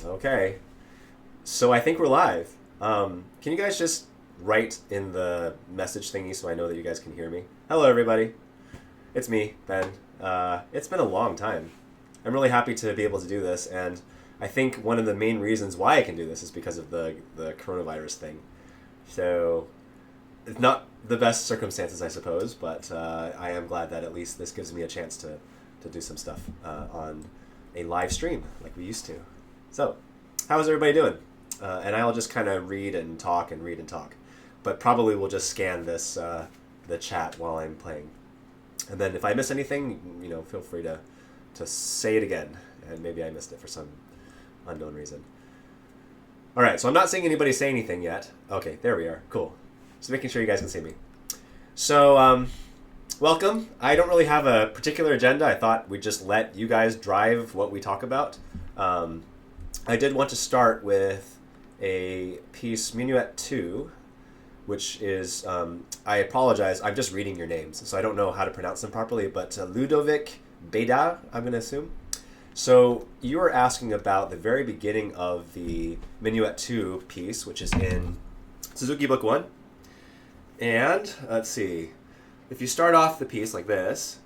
Okay, so I think we're live. Can you guys just write in the message thingy so I know that you guys can hear me? Hello, everybody. It's me, Ben. It's been a long time. I'm really happy to be able to do this, and I think one of the main reasons why I can do this is because of the coronavirus thing. So, it's not the best circumstances, I suppose, but I am glad that at least this gives me a chance to do some stuff on a live stream like we used to. So, how is everybody doing? And I'll just kind of read and talk. But probably we'll just scan this the chat while I'm playing. And then if I miss anything, feel free to say it again. And maybe I missed it for some unknown reason. All right, so I'm not seeing anybody say anything yet. Okay, there we are. Cool. Just making sure you guys can see me. So, welcome. I don't really have a particular agenda. I thought we'd just let you guys drive what we talk about. I did want to start with a piece, Minuet 2, which is, I apologize, I'm just reading your names, so I don't know how to pronounce them properly, but Ludovic Beda, I'm going to assume. So you were asking about the very beginning of the Minuet 2 piece, which is in Suzuki Book 1. And, let's see, if you start off the piece like this,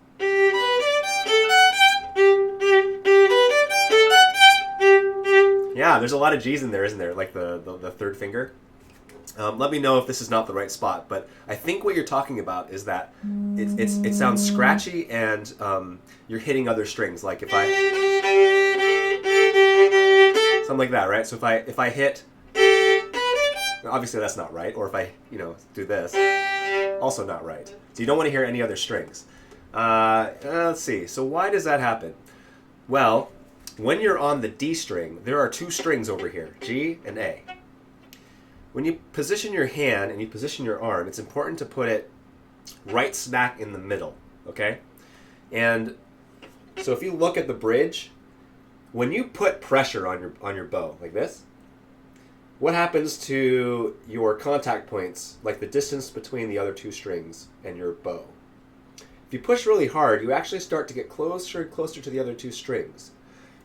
yeah, there's a lot of G's in there, isn't there? Like the third finger. Let me know if this is not the right spot, but I think what you're talking about is that it sounds scratchy and you're hitting other strings. Like if I something like that, right? So if I hit, obviously that's not right. Or if I do this, also not right. So you don't want to hear any other strings. Let's see. So why does that happen? Well, when you're on the D string, there are two strings over here, G and A. When you position your hand and you position your arm, it's important to put it right smack in the middle, okay? And so if you look at the bridge, when you put pressure on your bow, like this, what happens to your contact points, like the distance between the other two strings and your bow? If you push really hard, you actually start to get closer and closer to the other two strings.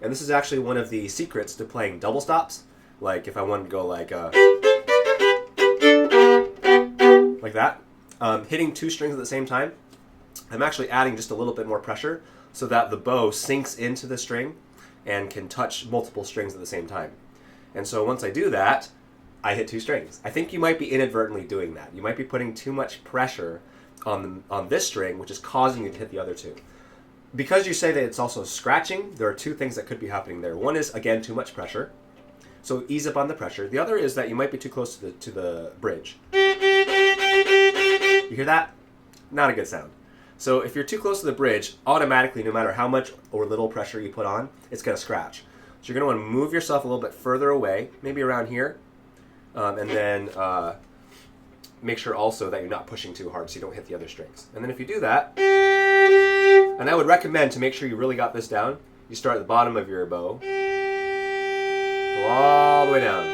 And this is actually one of the secrets to playing double stops. Like if I wanted to go like that, hitting two strings at the same time, I'm actually adding just a little bit more pressure so that the bow sinks into the string and can touch multiple strings at the same time. And so once I do that, I hit two strings. I think you might be inadvertently doing that. You might be putting too much pressure on this string, which is causing you to hit the other two. Because you say that it's also scratching, there are two things that could be happening there. One is, again, too much pressure. So ease up on the pressure. The other is that you might be too close to the bridge. You hear that? Not a good sound. So if you're too close to the bridge, automatically, no matter how much or little pressure you put on, it's going to scratch. So you're going to want to move yourself a little bit further away, maybe around here, and then make sure also that you're not pushing too hard so you don't hit the other strings. And then if you do that, and I would recommend to make sure you really got this down, you start at the bottom of your bow, go all the way down.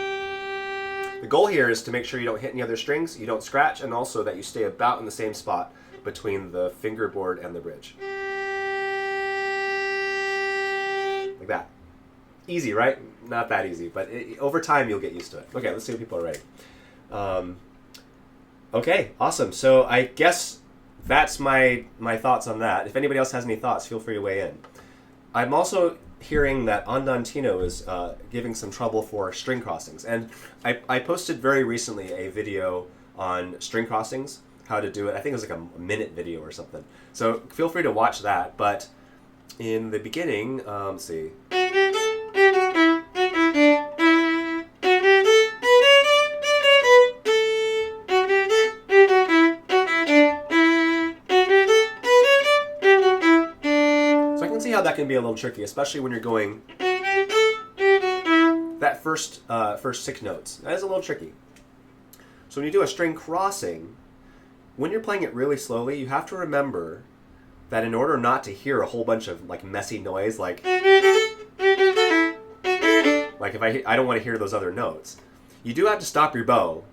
The goal here is to make sure you don't hit any other strings, you don't scratch, and also that you stay about in the same spot between the fingerboard and the bridge. Like that. Easy, right? Not that easy, but over time you'll get used to it. Okay, let's see if people are ready. Okay, awesome. So I guess that's my thoughts on that. If anybody else has any thoughts, feel free to weigh in. I'm also hearing that Andantino is giving some trouble for string crossings. And I posted very recently a video on string crossings, how to do it. I think it was like a minute video or something. So feel free to watch that. But in the beginning, let's see. How that can be a little tricky, especially when you're going that first 6 notes. That is a little tricky. So when you do a string crossing, when you're playing it really slowly, you have to remember that in order not to hear a whole bunch of like messy noise, like if I don't want to hear those other notes, you do have to stop your bow,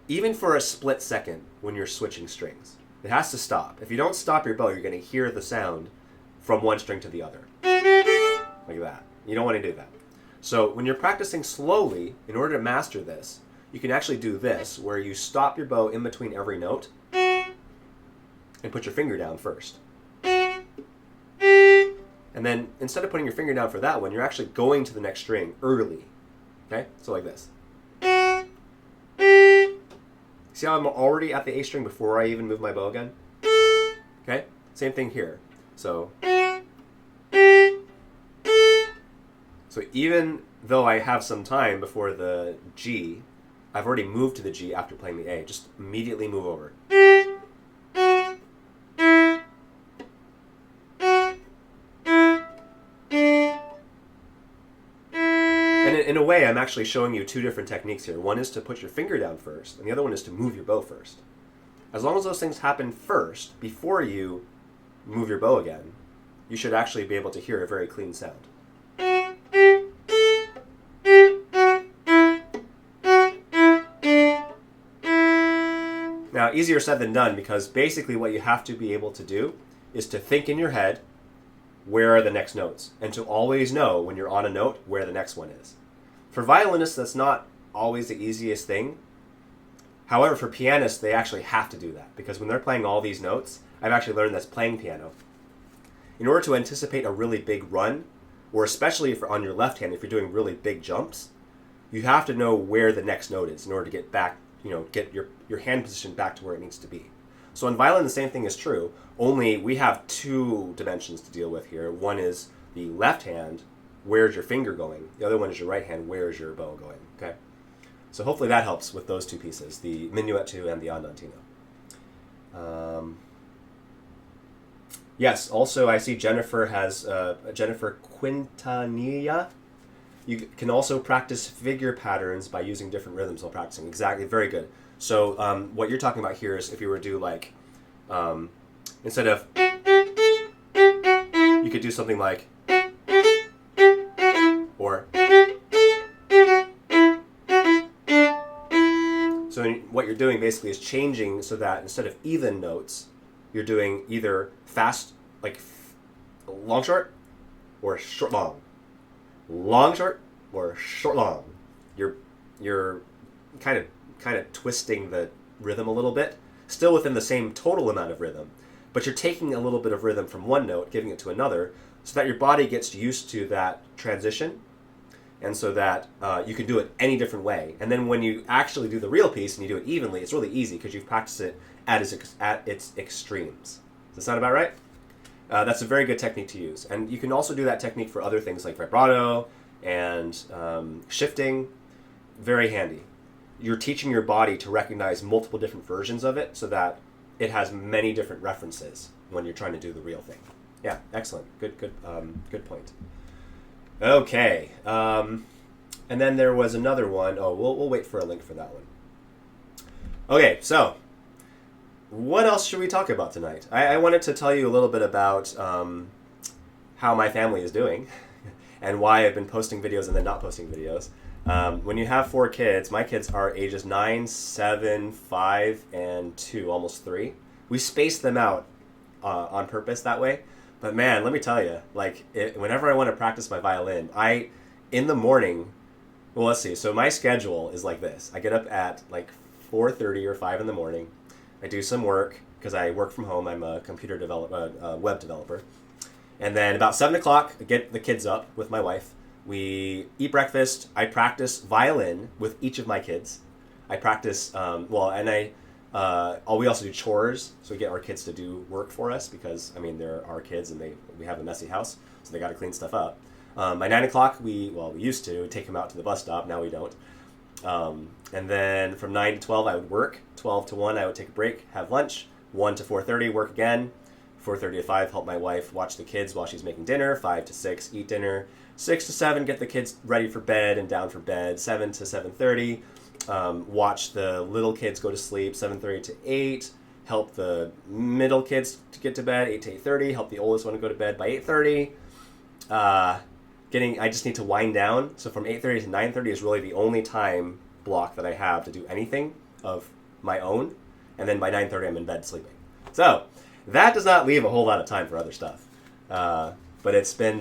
even for a split second when you're switching strings. It has to stop. If you don't stop your bow, you're going to hear the sound from one string to the other. Like that. You don't want to do that. So when you're practicing slowly, in order to master this, you can actually do this, where you stop your bow in between every note and put your finger down first. And then instead of putting your finger down for that one, you're actually going to the next string early. Okay? So like this. See how I'm already at the A string before I even move my bow again? Okay? Same thing here. So even though I have some time before the G, I've already moved to the G after playing the A. Just immediately move over. And in a way, I'm actually showing you two different techniques here. One is to put your finger down first, and the other one is to move your bow first. As long as those things happen first, before you move your bow again, you should actually be able to hear a very clean sound. Now, easier said than done, because basically what you have to be able to do is to think in your head, where are the next notes? And to always know when you're on a note where the next one is. For violinists, that's not always the easiest thing. However, for pianists, they actually have to do that, because when they're playing all these notes, I've actually learned this playing piano. In order to anticipate a really big run, or especially if on your left hand, if you're doing really big jumps, you have to know where the next note is in order to get back, get your hand position back to where it needs to be. So in violin, the same thing is true, only we have two dimensions to deal with here. One is the left hand, where's your finger going? The other one is your right hand, where's your bow going? Okay. So hopefully that helps with those two pieces, the minuetto and the andantino. Yes, also I see Jennifer has, Jennifer Quintanilla. You can also practice figure patterns by using different rhythms while practicing. Exactly, very good. So what you're talking about here is if you were to do like, instead of, you could do something like, or, so what you're doing basically is changing so that instead of even notes, you're doing either fast, like long, short, or short, long. Long, short, or short, long. You're kind of twisting the rhythm a little bit, still within the same total amount of rhythm, but you're taking a little bit of rhythm from one note, giving it to another, so that your body gets used to that transition, and so that you can do it any different way. And then when you actually do the real piece and you do it evenly, it's really easy because you've practiced it at its extremes. Does that sound about right? That's a very good technique to use. And you can also do that technique for other things like vibrato and shifting. Very handy. You're teaching your body to recognize multiple different versions of it so that it has many different references when you're trying to do the real thing. Yeah, excellent. Good point. Okay. And then there was another one. Oh, we'll wait for a link for that one. Okay, so what else should we talk about tonight? I wanted to tell you a little bit about how my family is doing and why I've been posting videos and then not posting videos. When you have 4 kids, my kids are ages 9, 7, 5, and 2, almost 3. We space them out on purpose that way. But man, let me tell you, whenever I want to practice my violin, in the morning, well, let's see. So my schedule is like this. I get up at 4:30 or 5 in the morning. I do some work because I work from home. I'm a web developer. And then about 7 o'clock, I get the kids up with my wife. We eat breakfast. I practice violin with each of my kids. I practice, we also do chores. So we get our kids to do work for us because, they're our kids and we have a messy house. So they got to clean stuff up. By 9 o'clock, we used to take them out to the bus stop. Now we don't. And then from 9 to 12, I would work. 12 to 1, I would take a break, have lunch. 1 to 4:30, work again. 4:30 to 5, help my wife watch the kids while she's making dinner. 5 to 6, eat dinner. 6 to 7, get the kids ready for bed and down for bed. 7 to 7:30, watch the little kids go to sleep. 7:30 to 8, help the middle kids to get to bed. 8 to 8:30, help the oldest one to go to bed by 8:30. I just need to wind down. So from 8:30 to 9:30 is really the only time block that I have to do anything of my own. And then by 9:30, I'm in bed sleeping. So that does not leave a whole lot of time for other stuff. But it's been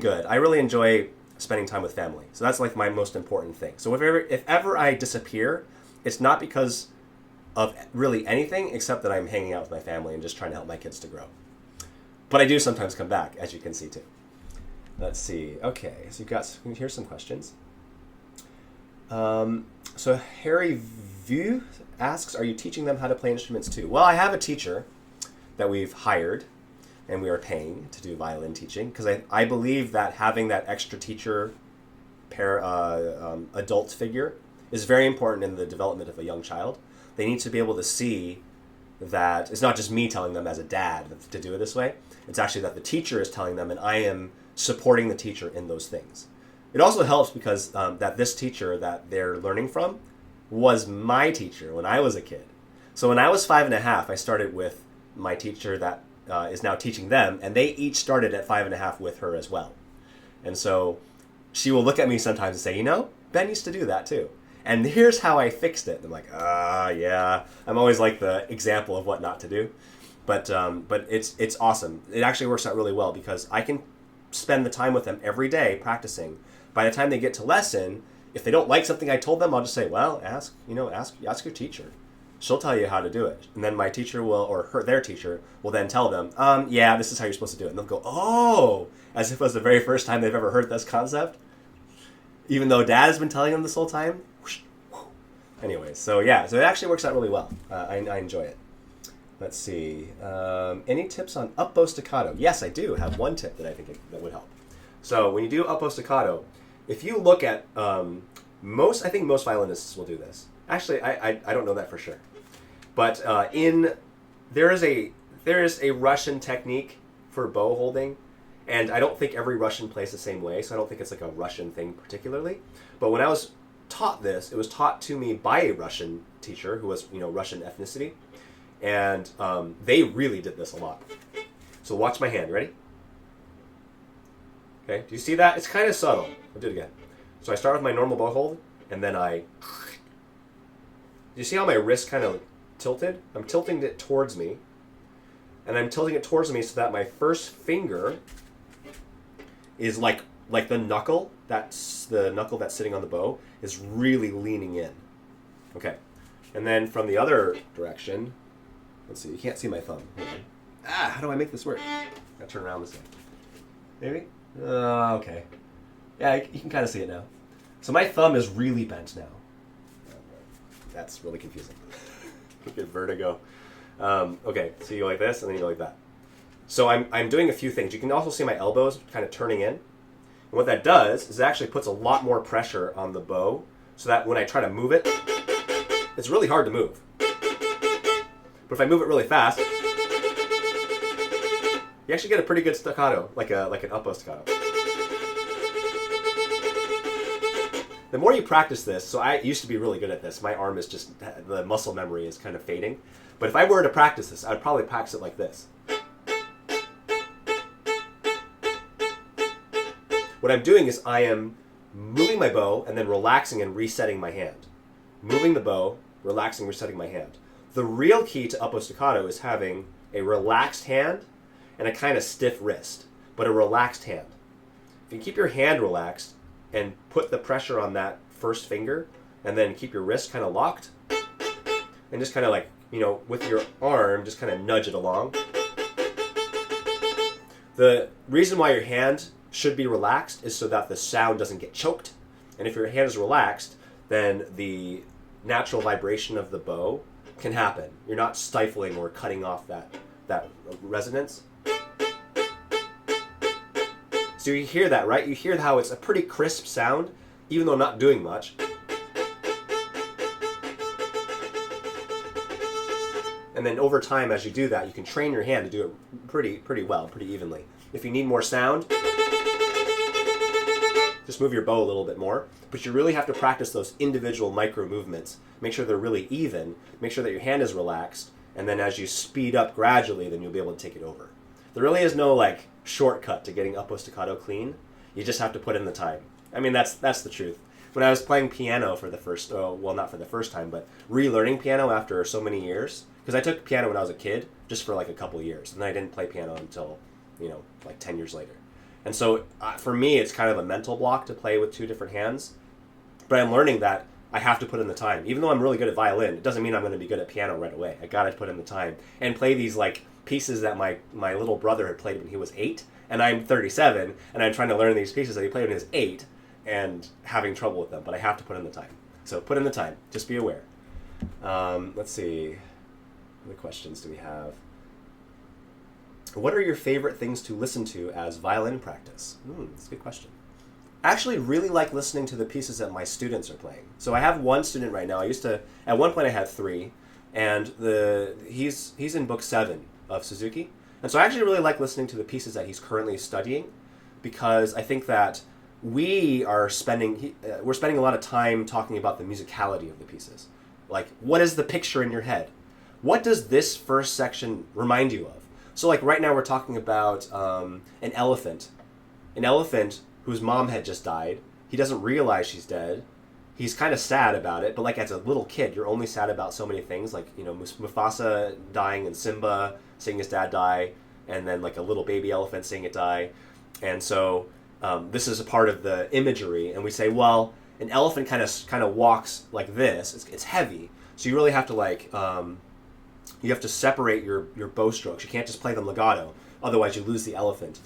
good. I really enjoy spending time with family. So that's like my most important thing. So if ever I disappear, it's not because of really anything except that I'm hanging out with my family and just trying to help my kids to grow. But I do sometimes come back, as you can see too. Let's see. Okay, so here's some questions. So Harry Vu asks, are you teaching them how to play instruments too? Well, I have a teacher that we've hired and we are paying to do violin teaching because I believe that having that extra teacher adult figure is very important in the development of a young child. They need to be able to see that it's not just me telling them as a dad to do it this way. It's actually that the teacher is telling them and I am supporting the teacher in those things. It also helps because that this teacher that they're learning from was my teacher when I was a kid. So when I was 5.5, I started with my teacher that is now teaching them, and they each started at 5.5 with her as well. And so she will look at me sometimes and say, Ben used to do that too. And here's how I fixed it. And I'm like, yeah. I'm always like the example of what not to do. But it's awesome. It actually works out really well because I can spend the time with them every day practicing. By the time they get to lesson, if they don't like something I told them, I'll just say, well, ask your teacher. She'll tell you how to do it. And then my teacher their teacher will then tell them, yeah, this is how you're supposed to do it. And they'll go, oh, as if it was the very first time they've ever heard this concept. Even though dad has been telling them this whole time. Anyway, so it actually works out really well. I enjoy it. Let's see. Any tips on up bow staccato? Yes, I do have one tip that I think that would help. So when you do up bow staccato, if you look at I think most violinists will do this. Actually, I don't know that for sure. But there is a Russian technique for bow holding, and I don't think every Russian plays the same way, so I don't think it's like a Russian thing particularly. But when I was taught this, it was taught to me by a Russian teacher who was Russian ethnicity, and they really did this a lot. So watch my hand. Ready? Okay. Do you see that? It's kind of subtle. I'll do it again. So I start with my normal bow hold, and then do you see how my wrist kind of tilted? I'm tilting it towards me, and I'm tilting it towards me so that my first finger is like the knuckle. That's the knuckle that's sitting on the bow is really leaning in. Okay, and then from the other direction, let's see. You can't see my thumb. How do I make this work? Gotta turn around this way. Maybe. Okay. Yeah, you can kind of see it now. So my thumb is really bent now. That's really confusing. You get vertigo. Okay, so you go like this, and then you go like that. So I'm doing a few things. You can also see my elbows kind of turning in. And what that does is it actually puts a lot more pressure on the bow, so that when I try to move it, it's really hard to move. But if I move it really fast, you actually get a pretty good staccato, like an up bow staccato. The more you practice this, so I used to be really good at this. My arm is just, the muscle memory is kind of fading. But if I were to practice this, I would probably practice it like this. What I'm doing is I am moving my bow and then relaxing and resetting my hand. Moving the bow, relaxing, resetting my hand. The real key to up bow staccato is having a relaxed hand and a kind of stiff wrist, but a relaxed hand. If you keep your hand relaxed and put the pressure on that first finger and then keep your wrist kind of locked and just kind of like, with your arm, just kind of nudge it along. The reason why your hand should be relaxed is so that the sound doesn't get choked. And if your hand is relaxed, then the natural vibration of the bow can happen. You're not stifling or cutting off that resonance. So you hear that, right? You hear how it's a pretty crisp sound, even though not doing much. And then over time, as you do that, you can train your hand to do it pretty well, pretty evenly. If you need more sound, just move your bow a little bit more. But you really have to practice those individual micro movements. Make sure they're really even. Make sure that your hand is relaxed. And then as you speed up gradually, then you'll be able to take it over. There really is no shortcut to getting up bow staccato clean. You just have to put in the time. I mean, that's the truth. When I was playing piano for the first, not for the first time, but relearning piano after so many years, because I took piano when I was a kid, just for a couple years, and then I didn't play piano until, 10 years later. And so for me, it's kind of a mental block to play with two different hands. But I'm learning that I have to put in the time. Even though I'm really good at violin, it doesn't mean I'm going to be good at piano right away. I got to put in the time and play these like pieces that my little brother had played when he was 8, and I'm 37, and I'm trying to learn these pieces that he played when he was 8, and having trouble with them. But I have to put in the time. So put in the time. Just be aware. Let's see. What questions do we have? What are your favorite things to listen to as violin practice? That's a good question. I actually really like listening to the pieces that my students are playing. So I have one student right now. At one point I had 3, and he's in book 7 of Suzuki. And so I actually really like listening to the pieces that he's currently studying, because I think that we're spending a lot of time talking about the musicality of the pieces. Like, what is the picture in your head? What does this first section remind you of? So like right now we're talking about an elephant. An elephant whose mom had just died. He doesn't realize she's dead. He's kind of sad about it, but like as a little kid, you're only sad about so many things, like, you know, Mufasa dying and Simba seeing his dad die, and then like a little baby elephant seeing it die. And so this is a part of the imagery, and we say, well, an elephant kind of walks like this. It's heavy, so you really have to like you have to separate your bow strokes. You can't just play them legato, otherwise you lose the elephant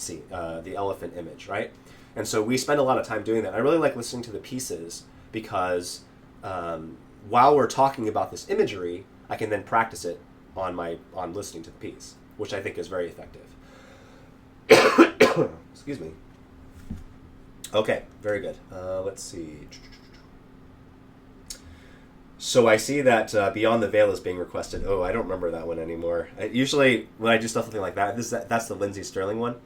image, right? And so we spend a lot of time doing that. I really like listening to the pieces because while we're talking about this imagery, I can then practice it on listening to the piece, which I think is very effective. Excuse me. Okay, very good. Let's see. So I see that Beyond the Veil is being requested. Oh, I don't remember that one anymore. Usually when I do stuff like that, that's the Lindsey Sterling one.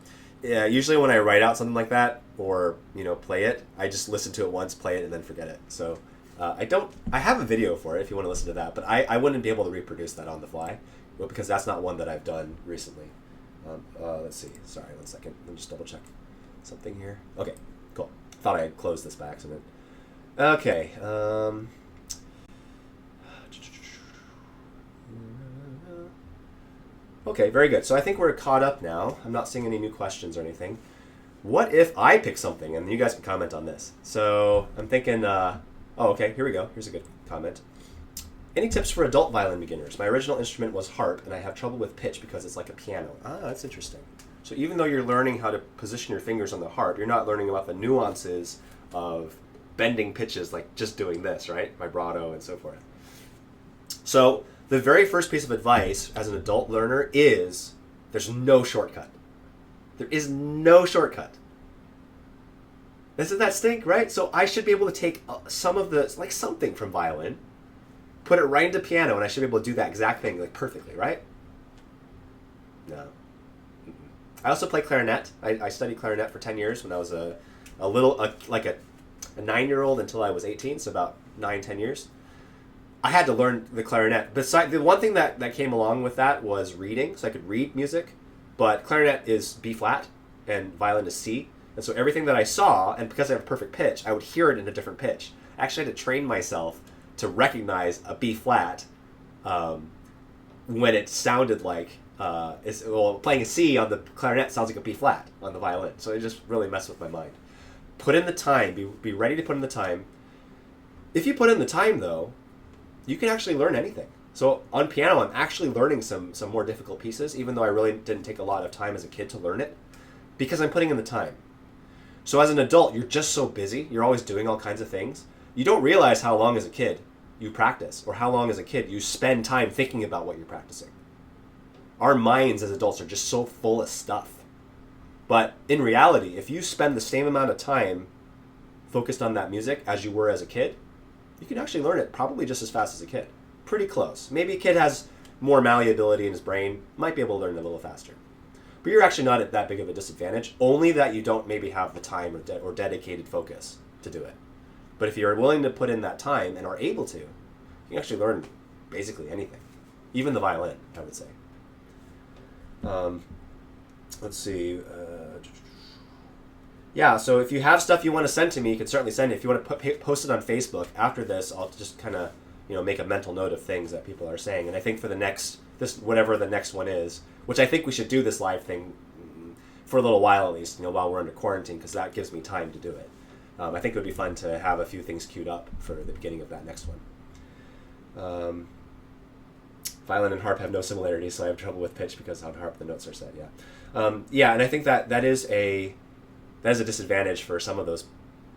Yeah, usually when I write out something like that, or, you know, play it, I just listen to it once, play it, and then forget it. So I have a video for it if you want to listen to that, but I wouldn't be able to reproduce that on the fly, because that's not one that I've done recently. Let's see. Sorry, 1 second. Let me just double check something here. Okay, cool. Thought I had closed this by accident. Okay. Okay, very good. So I think we're caught up now. I'm not seeing any new questions or anything. What if I pick something, and you guys can comment on this? So I'm thinking, okay, here we go. Here's a good comment. Any tips for adult violin beginners? My original instrument was harp, and I have trouble with pitch because it's like a piano. That's interesting. So even though you're learning how to position your fingers on the harp, you're not learning about the nuances of bending pitches, like just doing this, right? Vibrato and so forth. So the very first piece of advice as an adult learner is there's no shortcut. There is no shortcut. Doesn't that stink, right? So I should be able to take some of the, like something from violin, put it right into piano, and I should be able to do that exact thing like perfectly, right? No. I also play clarinet. I studied clarinet for 10 years when I was a 9-year-old until I was 18, so about 9-10 years. I had to learn the clarinet. Besides, the one thing that came along with that was reading, so I could read music, but clarinet is B flat and violin is C. And so everything that I saw, and because I have a perfect pitch, I would hear it in a different pitch. I actually had to train myself to recognize a B flat when it sounded like, playing a C on the clarinet sounds like a B flat on the violin. So it just really messed with my mind. Put in the time. Be ready to put in the time. If you put in the time, though, you can actually learn anything. So on piano, I'm actually learning some more difficult pieces, even though I really didn't take a lot of time as a kid to learn it, because I'm putting in the time. So as an adult, you're just so busy. You're always doing all kinds of things. You don't realize how long as a kid you practice, or how long as a kid you spend time thinking about what you're practicing. Our minds as adults are just so full of stuff. But in reality, if you spend the same amount of time focused on that music as you were as a kid, you can actually learn it probably just as fast as a kid. Pretty close. Maybe a kid has more malleability in his brain, might be able to learn it a little faster. But you're actually not at that big of a disadvantage, only that you don't maybe have the time or dedicated focus to do it. But if you're willing to put in that time and are able to, you can actually learn basically anything. Even the violin, I would say. Let's see. Yeah, so if you have stuff you want to send to me, you can certainly send it. If you want to post it on Facebook after this, I'll just kind of, make a mental note of things that people are saying. And I think for whatever the next one is, which I think we should do this live thing for a little while at least, while we're under quarantine, because that gives me time to do it. I think it would be fun to have a few things queued up for the beginning of that next one. Violin and harp have no similarities, so I have trouble with pitch because on harp the notes are set. Yeah, and I think that is a disadvantage for some of those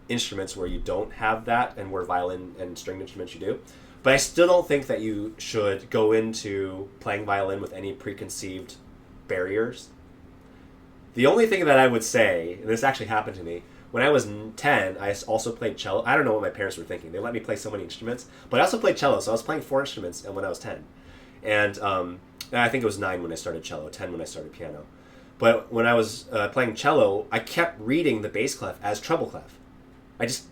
instruments where you don't have that, and where violin and stringed instruments you do. But I still don't think that you should go into playing violin with any preconceived barriers. The only thing that I would say, and this actually happened to me, when I was 10, I also played cello. I don't know what my parents were thinking. They let me play so many instruments, but I also played cello, so I was playing 4 instruments when I was 10. And I think it was 9 when I started cello, 10 when I started piano. But when I was playing cello, I kept reading the bass clef as treble clef.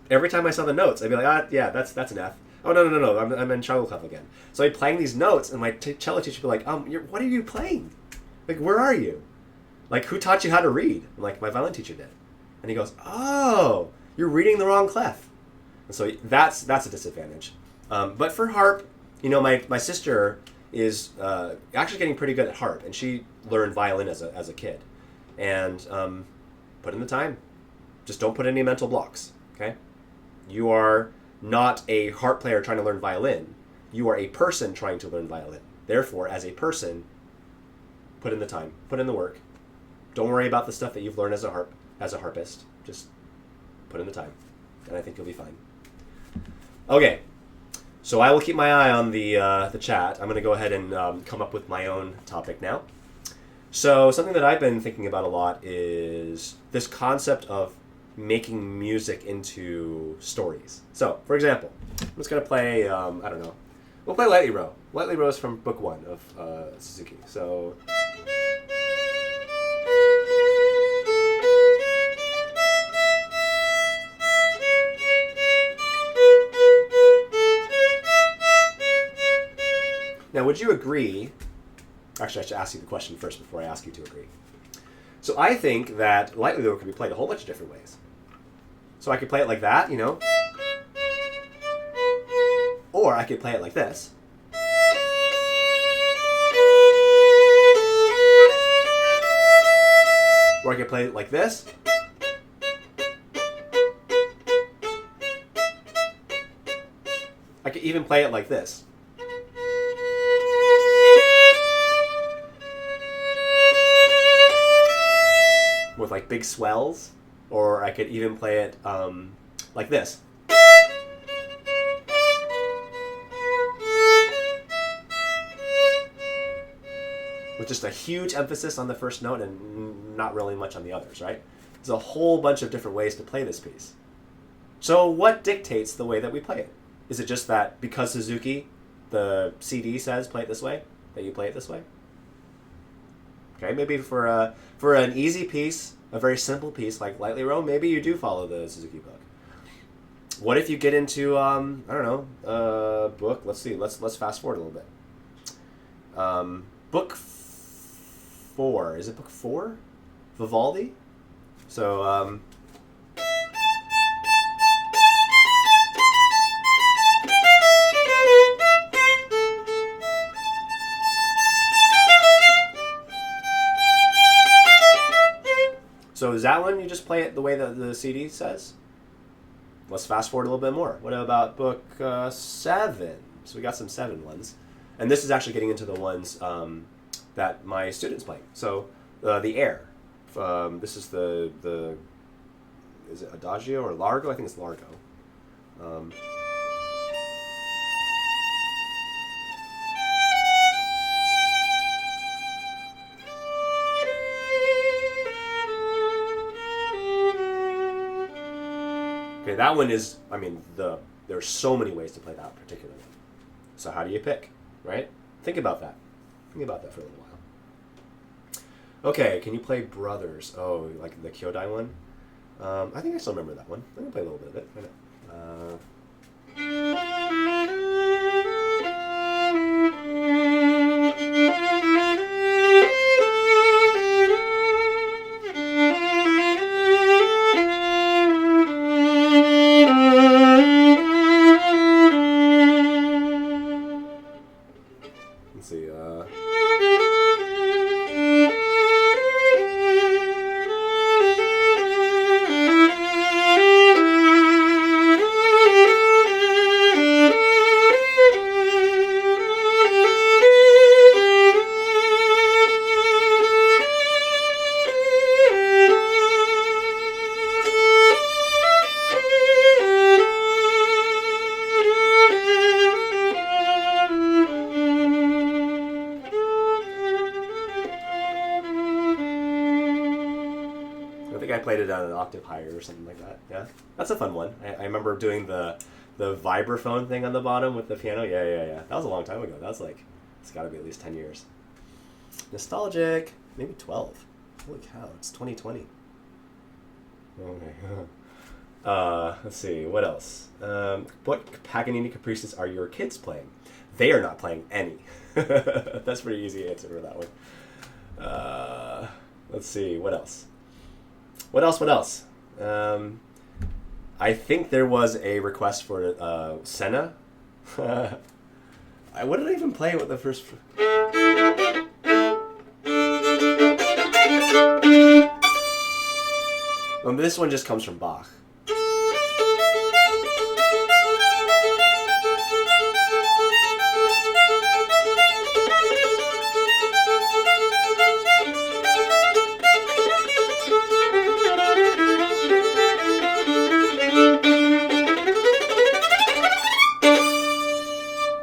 Every time I saw the notes, I'd be like, yeah, that's an F. Oh, no, I'm in treble clef again. So I'd be playing these notes, and my cello teacher would be like, what are you playing? Like, where are you? Like, who taught you how to read? I'm like, my violin teacher did. And he goes, oh, you're reading the wrong clef. And so that's a disadvantage. But for harp, my sister is actually getting pretty good at harp, and she learned violin as a kid. And put in the time. Just don't put any mental blocks, okay? You are not a harp player trying to learn violin. You are a person trying to learn violin. Therefore, as a person, put in the time, put in the work. Don't worry about the stuff that you've learned as a harpist. Just put in the time, and I think you'll be fine. Okay, so I will keep my eye on the chat. I'm going to go ahead and come up with my own topic now. So something that I've been thinking about a lot is this concept of making music into stories. So, for example, I'm just going to play, I don't know, we'll play Lightly Row. Lightly Row is from Book 1 of Suzuki. So... Now, would you agree... Actually, I should ask you the question first before I ask you to agree. So I think that Lightly Row can be played a whole bunch of different ways. So I could play it like that, Or I could play it like this. Or I could play it like this. I could even play it like this. With like big swells, or I could even play it like this. With just a huge emphasis on the first note and not really much on the others, right? There's a whole bunch of different ways to play this piece. So what dictates the way that we play it? Is it just that because Suzuki, the CD says play it this way, that you play it this way? Okay, maybe for an easy piece, a very simple piece like Lightly Row, maybe you do follow the Suzuki book. What if you get into I don't know, book? Let's see. Let's fast forward a little bit. Book 4. Is it book 4? Vivaldi. So So is that one you just play it the way that the CD says? Let's fast forward a little bit more. What about book 7? So we got some 7 ones. And this is actually getting into the ones that my students play. So the air. This is the is it Adagio or Largo? I think it's Largo. Okay, that one is, there's so many ways to play that particular one. So how do you pick, right? Think about that. Think about that for a little while. Okay, can you play Brothers? Oh, like the Kyodai one? I think I still remember that one. I'm going to play a little bit of it. Why not? Let's see. down an octave higher or something like that. Yeah, that's a fun one. I remember doing the vibraphone thing on the bottom with the piano. Yeah. That was a long time ago. That was like, it's got to be at least 10 years. Nostalgic, maybe 12. Holy cow, it's 2020. Okay. Let's see, what else? What Paganini caprices are your kids playing? They are not playing any. That's a pretty easy answer for that one. Let's see, what else? What else? I think there was a request for Senna. What did I even play with the first... This one just comes from Bach.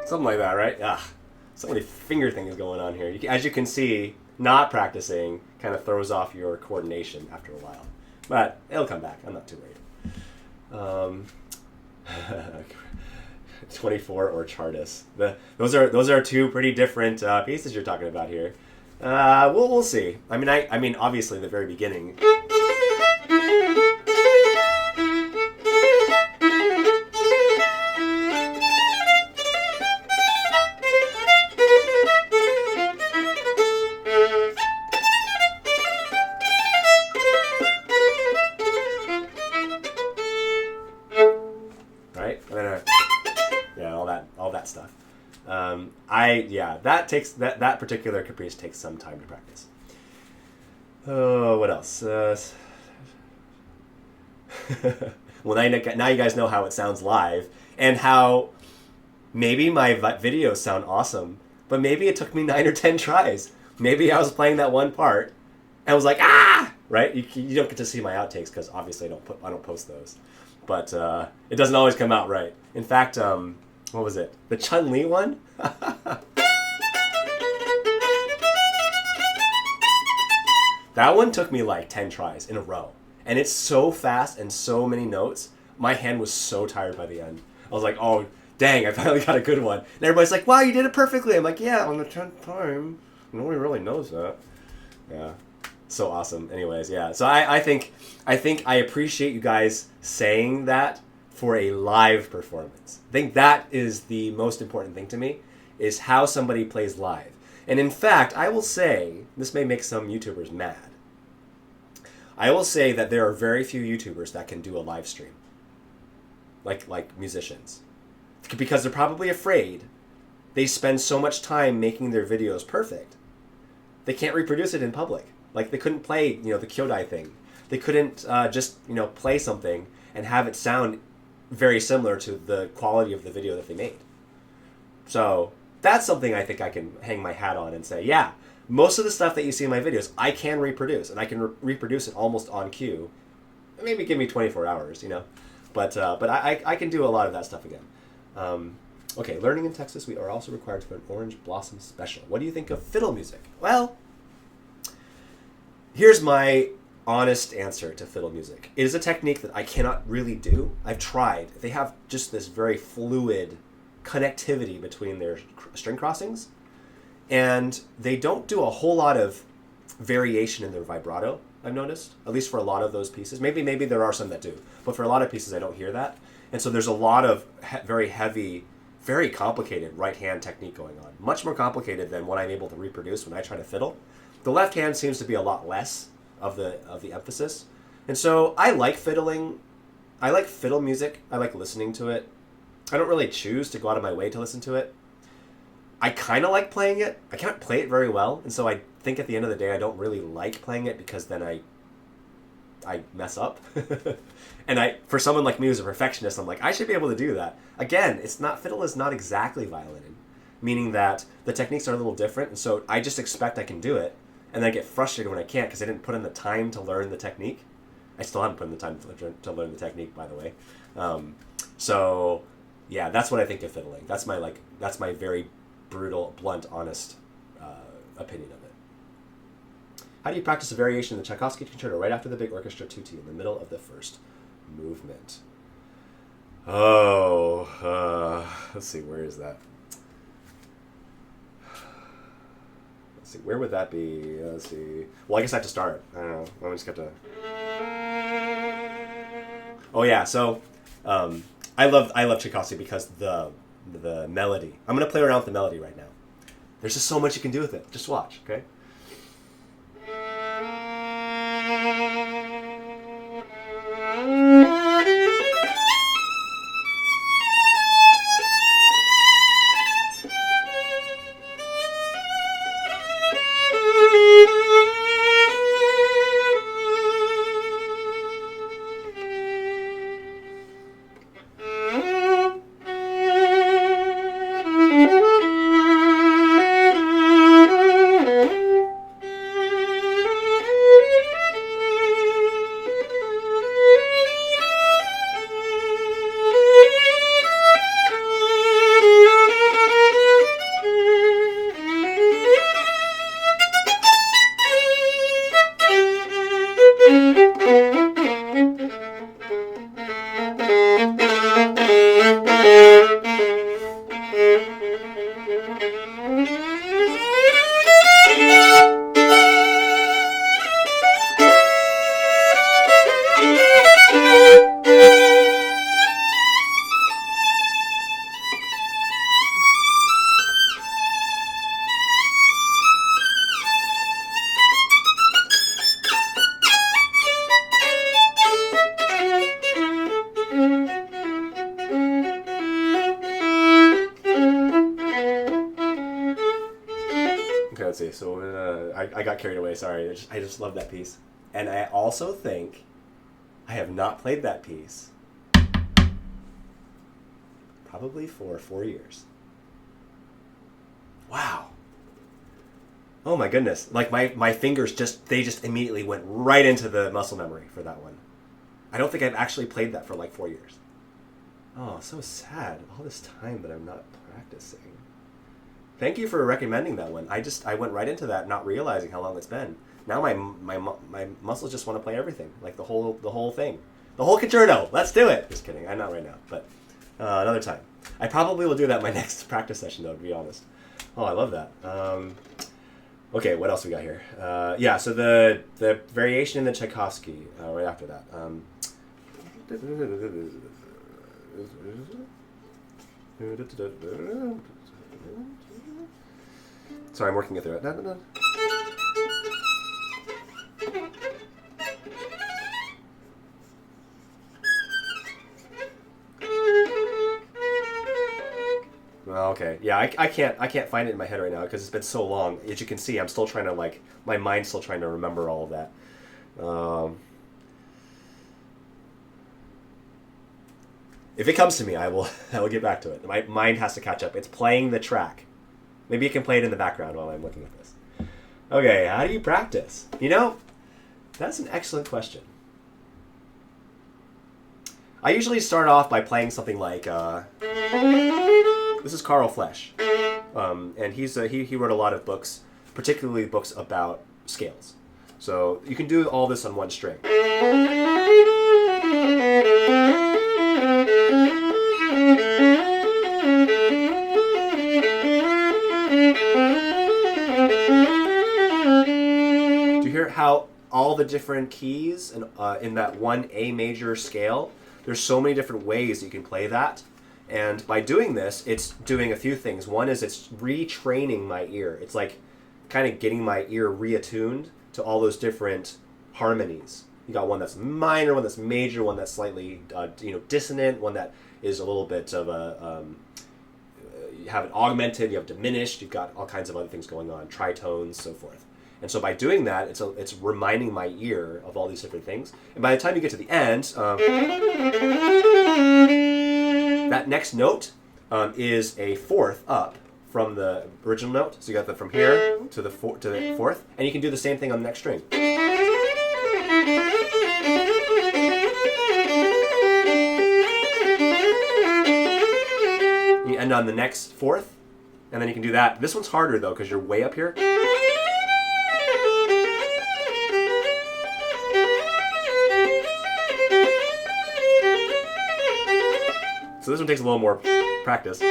Something like that, right? So many finger things going on here. As you can see, not practicing kind of throws off your coordination after a while. But it'll come back. I'm not too worried. 24 or Chartist. Those are two pretty different pieces you're talking about here. We'll see. I mean, obviously, the very beginning. Stuff. That particular caprice takes some time to practice. Oh, what else? Well, now you guys know how it sounds live and how maybe my videos sound awesome, but maybe it took me 9 or 10 tries. Maybe I was playing that one part and I was like, right? You don't get to see my outtakes because obviously I don't post those, but it doesn't always come out right. In fact, what was it? The Chun-Li one? That one took me like 10 tries in a row. And it's so fast and so many notes. My hand was so tired by the end. I was like, oh, dang, I finally got a good one. And everybody's like, wow, you did it perfectly. I'm like, yeah, on the 10th time. Nobody really knows that. Yeah. So awesome. Anyways, yeah. So I think I appreciate you guys saying that for a live performance. I think that is the most important thing to me, is how somebody plays live. And in fact, I will say, this may make some YouTubers mad, I will say that there are very few YouTubers that can do a live stream, like musicians. Because they're probably afraid they spend so much time making their videos perfect, they can't reproduce it in public. Like they couldn't play, the Kyodai thing. They couldn't just, play something and have it sound very similar to the quality of the video that they made. So that's something I think I can hang my hat on and say, yeah, most of the stuff that you see in my videos, I can reproduce, and I can reproduce it almost on cue. Maybe give me 24 hours, but I can do a lot of that stuff again. Okay, learning in Texas, we are also required to learn Orange Blossom Special. What do you think of fiddle music? Well, here's my honest answer to fiddle music. It is a technique that I cannot really do. I've tried. They have just this very fluid connectivity between their string crossings, and they don't do a whole lot of variation in their vibrato, I've noticed, at least for a lot of those pieces. Maybe there are some that do, but for a lot of pieces I don't hear that. And so there's a lot of very heavy, very complicated right hand technique going on, much more complicated than what I'm able to reproduce when I try to fiddle. The left hand seems to be a lot less of the emphasis. And so I like fiddling. I like fiddle music. I like listening to it. I don't really choose to go out of my way to listen to it. I kind of like playing it. I can't play it very well, and so I think at the end of the day I don't really like playing it because then I mess up. And for someone like me who's a perfectionist, I'm like, I should be able to do that. Again, fiddle is not exactly violin, meaning that the techniques are a little different, and so I just expect I can do it. And then I get frustrated when I can't because I didn't put in the time to learn the technique. I still haven't put in the time to learn the technique, by the way. So, yeah, that's what I think of fiddling. That's my very brutal, blunt, honest opinion of it. How do you practice a variation in the Tchaikovsky concerto right after the big orchestra tutti in the middle of the first movement? Oh, let's see, where is that? Let's see, where would that be? Let's see. Well, I guess I have to start. I don't know. I'm just got to. Oh yeah, so I love Tchaikovsky because the melody. I'm gonna play around with the melody right now. There's just so much you can do with it. Just watch, okay? Okay, let's see. So I got carried away. Sorry. I just love that piece. And I also think I have not played that piece probably for 4 years. Wow. Oh my goodness. Like my fingers they just immediately went right into the muscle memory for that one. I don't think I've actually played that for like 4 years. Oh, so sad. All this time that I'm not practicing. Thank you for recommending that one. I went right into that, not realizing how long it's been. Now my muscles just want to play everything, like the whole thing, the whole concerto. Let's do it. Just kidding. I'm not right now, but another time. I probably will do that in my next practice session, though. To be honest. Oh, I love that. Okay, what else we got here? Yeah, so the variation in the Tchaikovsky right after that. Sorry, I'm working it through it. Well, okay. Yeah, I can't find it in my head right now because it's been so long. As you can see, I'm still trying to my mind's still trying to remember all of that. If it comes to me, I will get back to it. My mind has to catch up. It's playing the track. Maybe you can play it in the background while I'm looking at this. Okay, how do you practice? You know, that's an excellent question. I usually start off by playing something like this is Carl Flesch, and he wrote a lot of books, particularly books about scales. So you can do all this on one string. Do you hear how all the different keys in that one A major scale? There's so many different ways you can play that. And by doing this, it's doing a few things. One is it's retraining my ear. It's like kind of getting my ear reattuned to all those different harmonies. You got one that's minor, one that's major, one that's slightly dissonant, one that is a little bit of a you have it augmented, you have diminished, you've got all kinds of other things going on, tritones, so forth. And so by doing that, it's reminding my ear of all these different things. And by the time you get to the end, that next note is a fourth up from the original note. So you got the from here to the fourth, and you can do the same thing on the next string. You end on the next fourth, and then you can do that. This one's harder though because you're way up here. So this one takes a little more practice.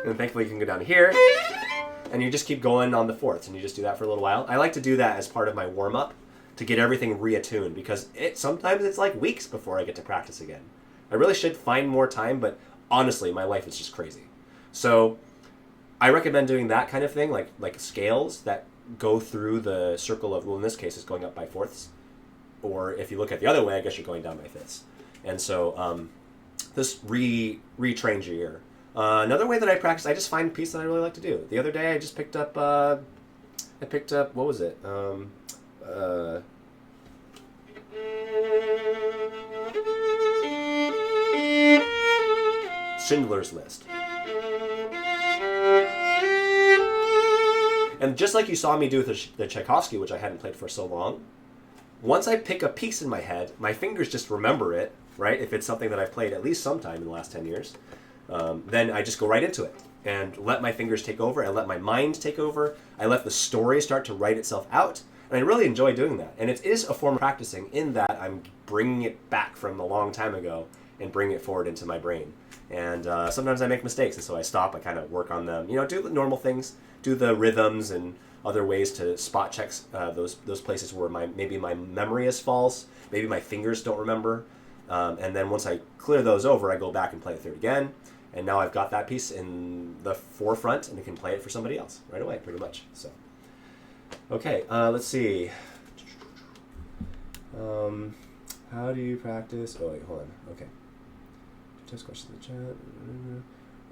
And thankfully you can go down to here. And you just keep going on the fourths, and you just do that for a little while. I like to do that as part of my warm-up to get everything reattuned, because sometimes it's like weeks before I get to practice again. I really should find more time, but honestly, my life is just crazy. So I recommend doing that kind of thing, like scales that go through the circle of, well, in this case, it's going up by fourths. Or if you look at the other way, I guess you're going down by fifths. And so this retrains your ear. Another way that I practice, I just find a piece that I really like to do. The other day, I just picked up, what was it? Schindler's List. And just like you saw me do with the Tchaikovsky, which I hadn't played for so long, once I pick a piece in my head, my fingers just remember it, right? If it's something that I've played at least sometime in the last 10 years, then I just go right into it and let my fingers take over. I let my mind take over. I let the story start to write itself out. And I really enjoy doing that. And it is a form of practicing in that I'm bringing it back from a long time ago and bringing it forward into my brain. And sometimes I make mistakes, and so I stop. I kind of work on them. Do the normal things, do the rhythms and other ways to spot check those places where maybe my memory is false, maybe my fingers don't remember. And then once I clear those over, I go back and play it through again. And now I've got that piece in the forefront, and I can play it for somebody else right away, pretty much. So, okay, let's see. How do you practice? Oh, wait, hold on. Okay. Test questions in the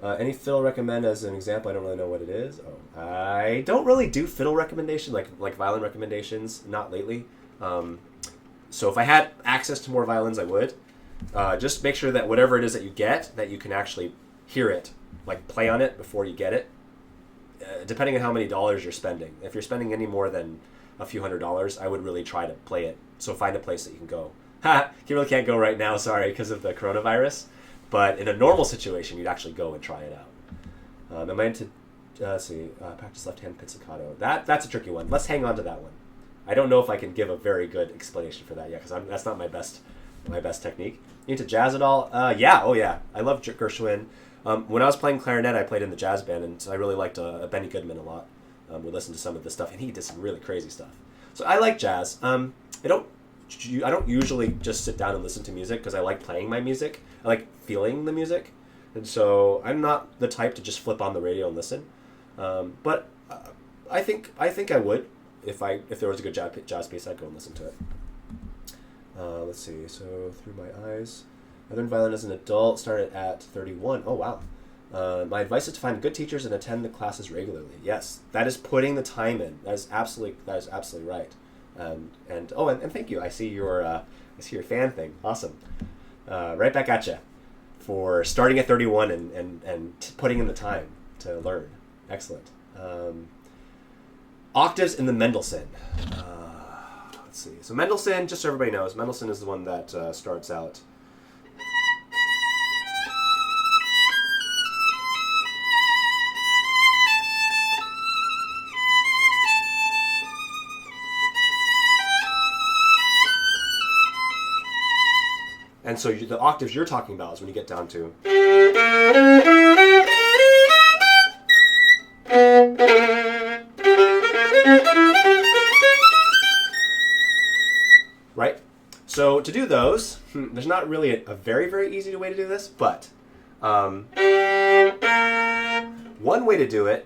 chat. Any fiddle recommend as an example? I don't really know what it is. Oh, I don't really do fiddle recommendation, like violin recommendations, not lately. So if I had access to more violins, I would. Just make sure that whatever it is that you get, that you can actually hear it, like play on it before you get it, depending on how many dollars you're spending. If you're spending any more than a few $100s, I would really try to play it. So find a place that you can go. You really can't go right now, sorry, because of the coronavirus. But in a normal situation, you'd actually go and try it out. Am I into, practice left-hand pizzicato? That's a tricky one. Let's hang on to that one. I don't know if I can give a very good explanation for that yet, because that's not my best technique. You into jazz at all? Yeah, oh yeah. I love Gershwin. When I was playing clarinet, I played in the jazz band, and so I really liked Benny Goodman a lot. We listened to some of this stuff, and he did some really crazy stuff. So I like jazz. I don't usually just sit down and listen to music because I like playing my music. I like feeling the music, and so I'm not the type to just flip on the radio and listen. But I think I would if there was a good jazz piece, I'd go and listen to it. Let's see. So through my eyes. I learned violin as an adult. Started at 31. Oh wow. My advice is to find good teachers and attend the classes regularly. Yes, that is putting the time in. That is absolutely right. And thank you. I see your fan thing. Awesome. Right back at you for starting at 31 and putting in the time to learn. Excellent. Octaves in the Mendelssohn. Let's see. So Mendelssohn, just so everybody knows, Mendelssohn is the one that starts out. And so the octaves you're talking about is when you get down to... Right? So to do those, there's not really a very, very easy way to do this, but one way to do it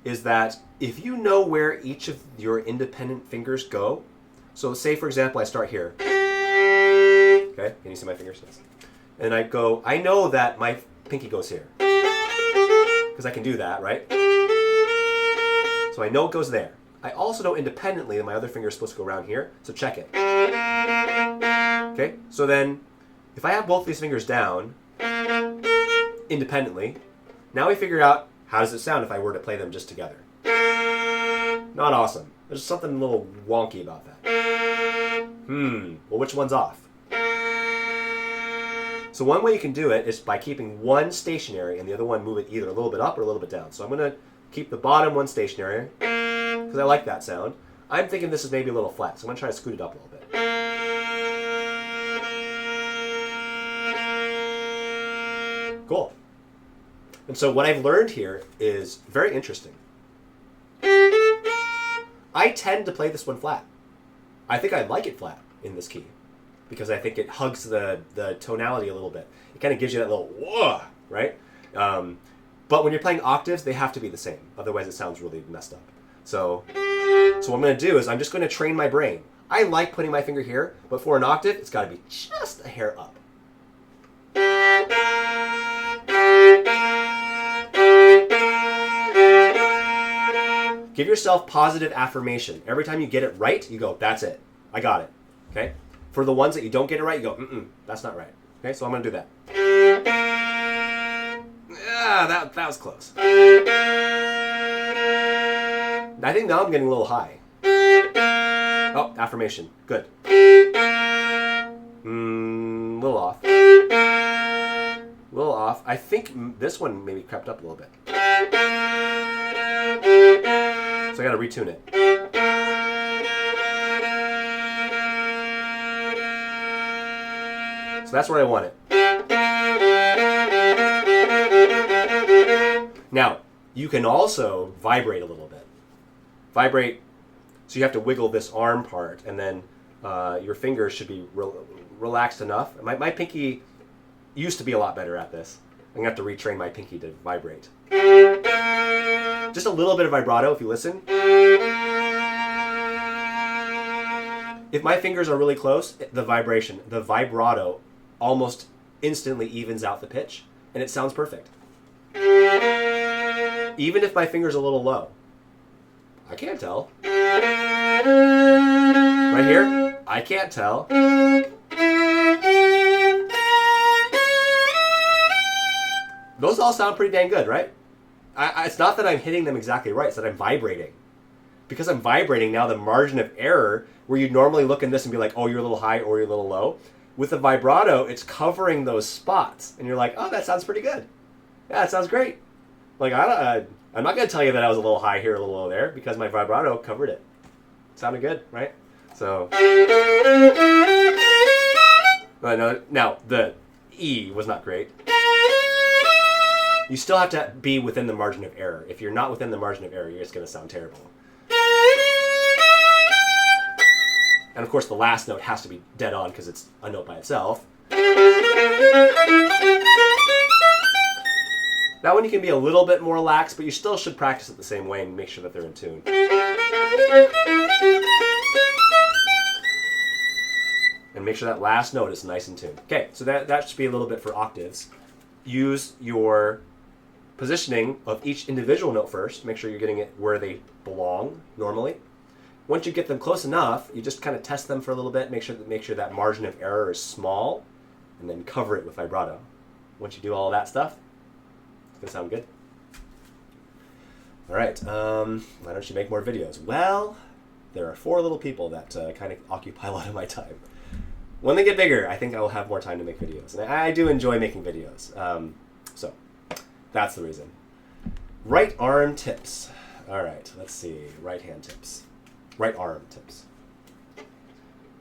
is that if you know where each of your independent fingers go, so say, for example, I start here. Okay, can you see my fingers? Yes. And I know that my pinky goes here. Because I can do that, right? So I know it goes there. I also know independently that my other finger is supposed to go around here, so check it. Okay, so then if I have both these fingers down independently, now we figure out how does it sound if I were to play them just together. Not awesome. There's something a little wonky about that. Well, which one's off? So one way you can do it is by keeping one stationary and the other one move it either a little bit up or a little bit down. So I'm going to keep the bottom one stationary because I like that sound. I'm thinking this is maybe a little flat, so I'm going to try to scoot it up a little bit. Cool. And so what I've learned here is very interesting. I tend to play this one flat. I think I like it flat in this key because I think it hugs the tonality a little bit. It kind of gives you that little whoa, right? But when you're playing octaves, they have to be the same. Otherwise, it sounds really messed up. So what I'm going to do is I'm just going to train my brain. I like putting my finger here, but for an octave, it's got to be just a hair up. Give yourself positive affirmation. Every time you get it right, you go, that's it. I got it. Okay? For the ones that you don't get it right, you go, that's not right. Okay, so I'm going to do that. Yeah, that was close. I think now I'm getting a little high. Oh, affirmation. Good. Little off. Little off. I think this one maybe crept up a little bit. So I got to retune it. So that's where I want it. Now, you can also vibrate a little bit. Vibrate, so you have to wiggle this arm part, and then your fingers should be relaxed enough. My pinky used to be a lot better at this. I'm going to have to retrain my pinky to vibrate. Just a little bit of vibrato if you listen. If my fingers are really close, the vibrato almost instantly evens out the pitch, and it sounds perfect. Even if my finger's a little low. I can't tell. Right here, I can't tell. Those all sound pretty dang good, right? It's not that I'm hitting them exactly right, it's that I'm vibrating. Because I'm vibrating now, the margin of error, where you'd normally look in this and be like, oh, you're a little high or you're a little low. With the vibrato, it's covering those spots. And you're like, oh, that sounds pretty good. Yeah, it sounds great. Like, I'm not going to tell you that I was a little high here, a little low there, because my vibrato covered it. It sounded good, right? So, now, the E was not great. You still have to be within the margin of error. If you're not within the margin of error, you're just going to sound terrible. And of course, the last note has to be dead on because it's a note by itself. That one you can be a little bit more lax, but you still should practice it the same way and make sure that they're in tune. And make sure that last note is nice and tuned. Okay, so that should be a little bit for octaves. Use your positioning of each individual note first. Make sure you're getting it where they belong normally. Once you get them close enough, you just kind of test them for a little bit. Make sure that margin of error is small, and then cover it with vibrato. Once you do all that stuff, it's gonna sound good. All right, why don't you make more videos? Well, there are 4 little people that kind of occupy a lot of my time. When they get bigger, I think I will have more time to make videos, and I do enjoy making videos. So that's the reason. Right arm tips. All right, let's see. Right hand tips. Right arm tips.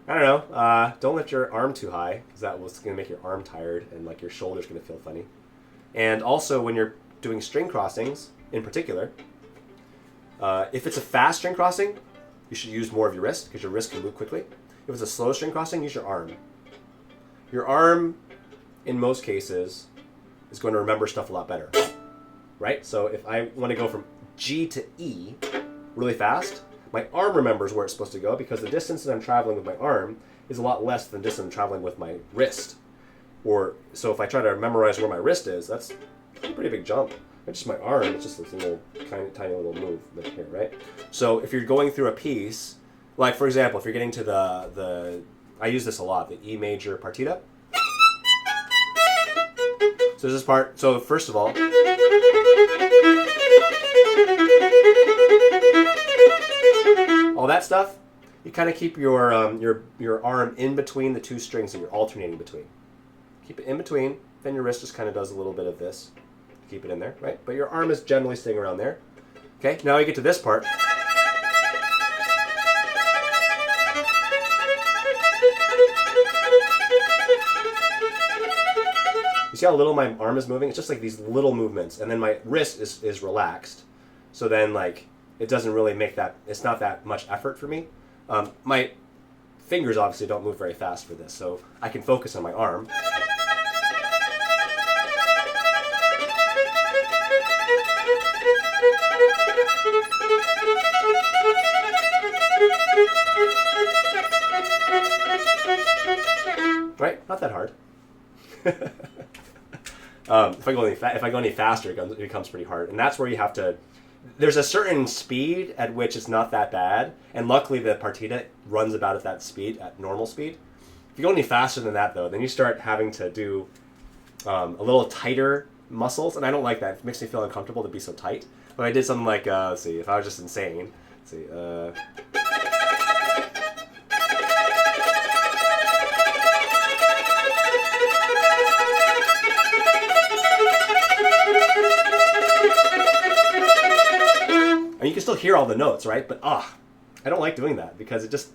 I don't know. Don't lift your arm too high because that was going to make your arm tired and like your shoulder's going to feel funny. And also when you're doing string crossings in particular, if it's a fast string crossing, you should use more of your wrist because your wrist can move quickly. If it's a slow string crossing, use your arm. Your arm, in most cases, is going to remember stuff a lot better. Right? So if I want to go from G to E really fast, my arm remembers where it's supposed to go because the distance that I'm traveling with my arm is a lot less than the distance I'm traveling with my wrist. Or so if I try to memorize where my wrist is, that's a pretty big jump. It's just my arm, it's just this little tiny little movement here, right? So if you're going through a piece, like for example, if you're getting to the I use this a lot, the E major partita. So there's this part, so first of all, all that stuff, you kind of keep your arm in between the 2 strings that you're alternating between. Keep it in between, then your wrist just kind of does a little bit of this. Keep it in there, right? But your arm is generally staying around there. Okay, now you get to this part. You see how little my arm is moving? It's just like these little movements, and then my wrist is relaxed. So then like it doesn't really make that, it's not that much effort for me. My fingers obviously don't move very fast for this, so I can focus on my arm. Right? Not that hard. If I go any faster, it becomes pretty hard, and that's where you have to. There's a certain speed at which it's not that bad, and luckily the partita runs about at that speed, at normal speed. If you go any faster than that, though, then you start having to do a little tighter muscles, and I don't like that. It makes me feel uncomfortable to be so tight. But I did something like, let's see, if I was just insane, let's see, and you can still hear all the notes, right? But I don't like doing that because it just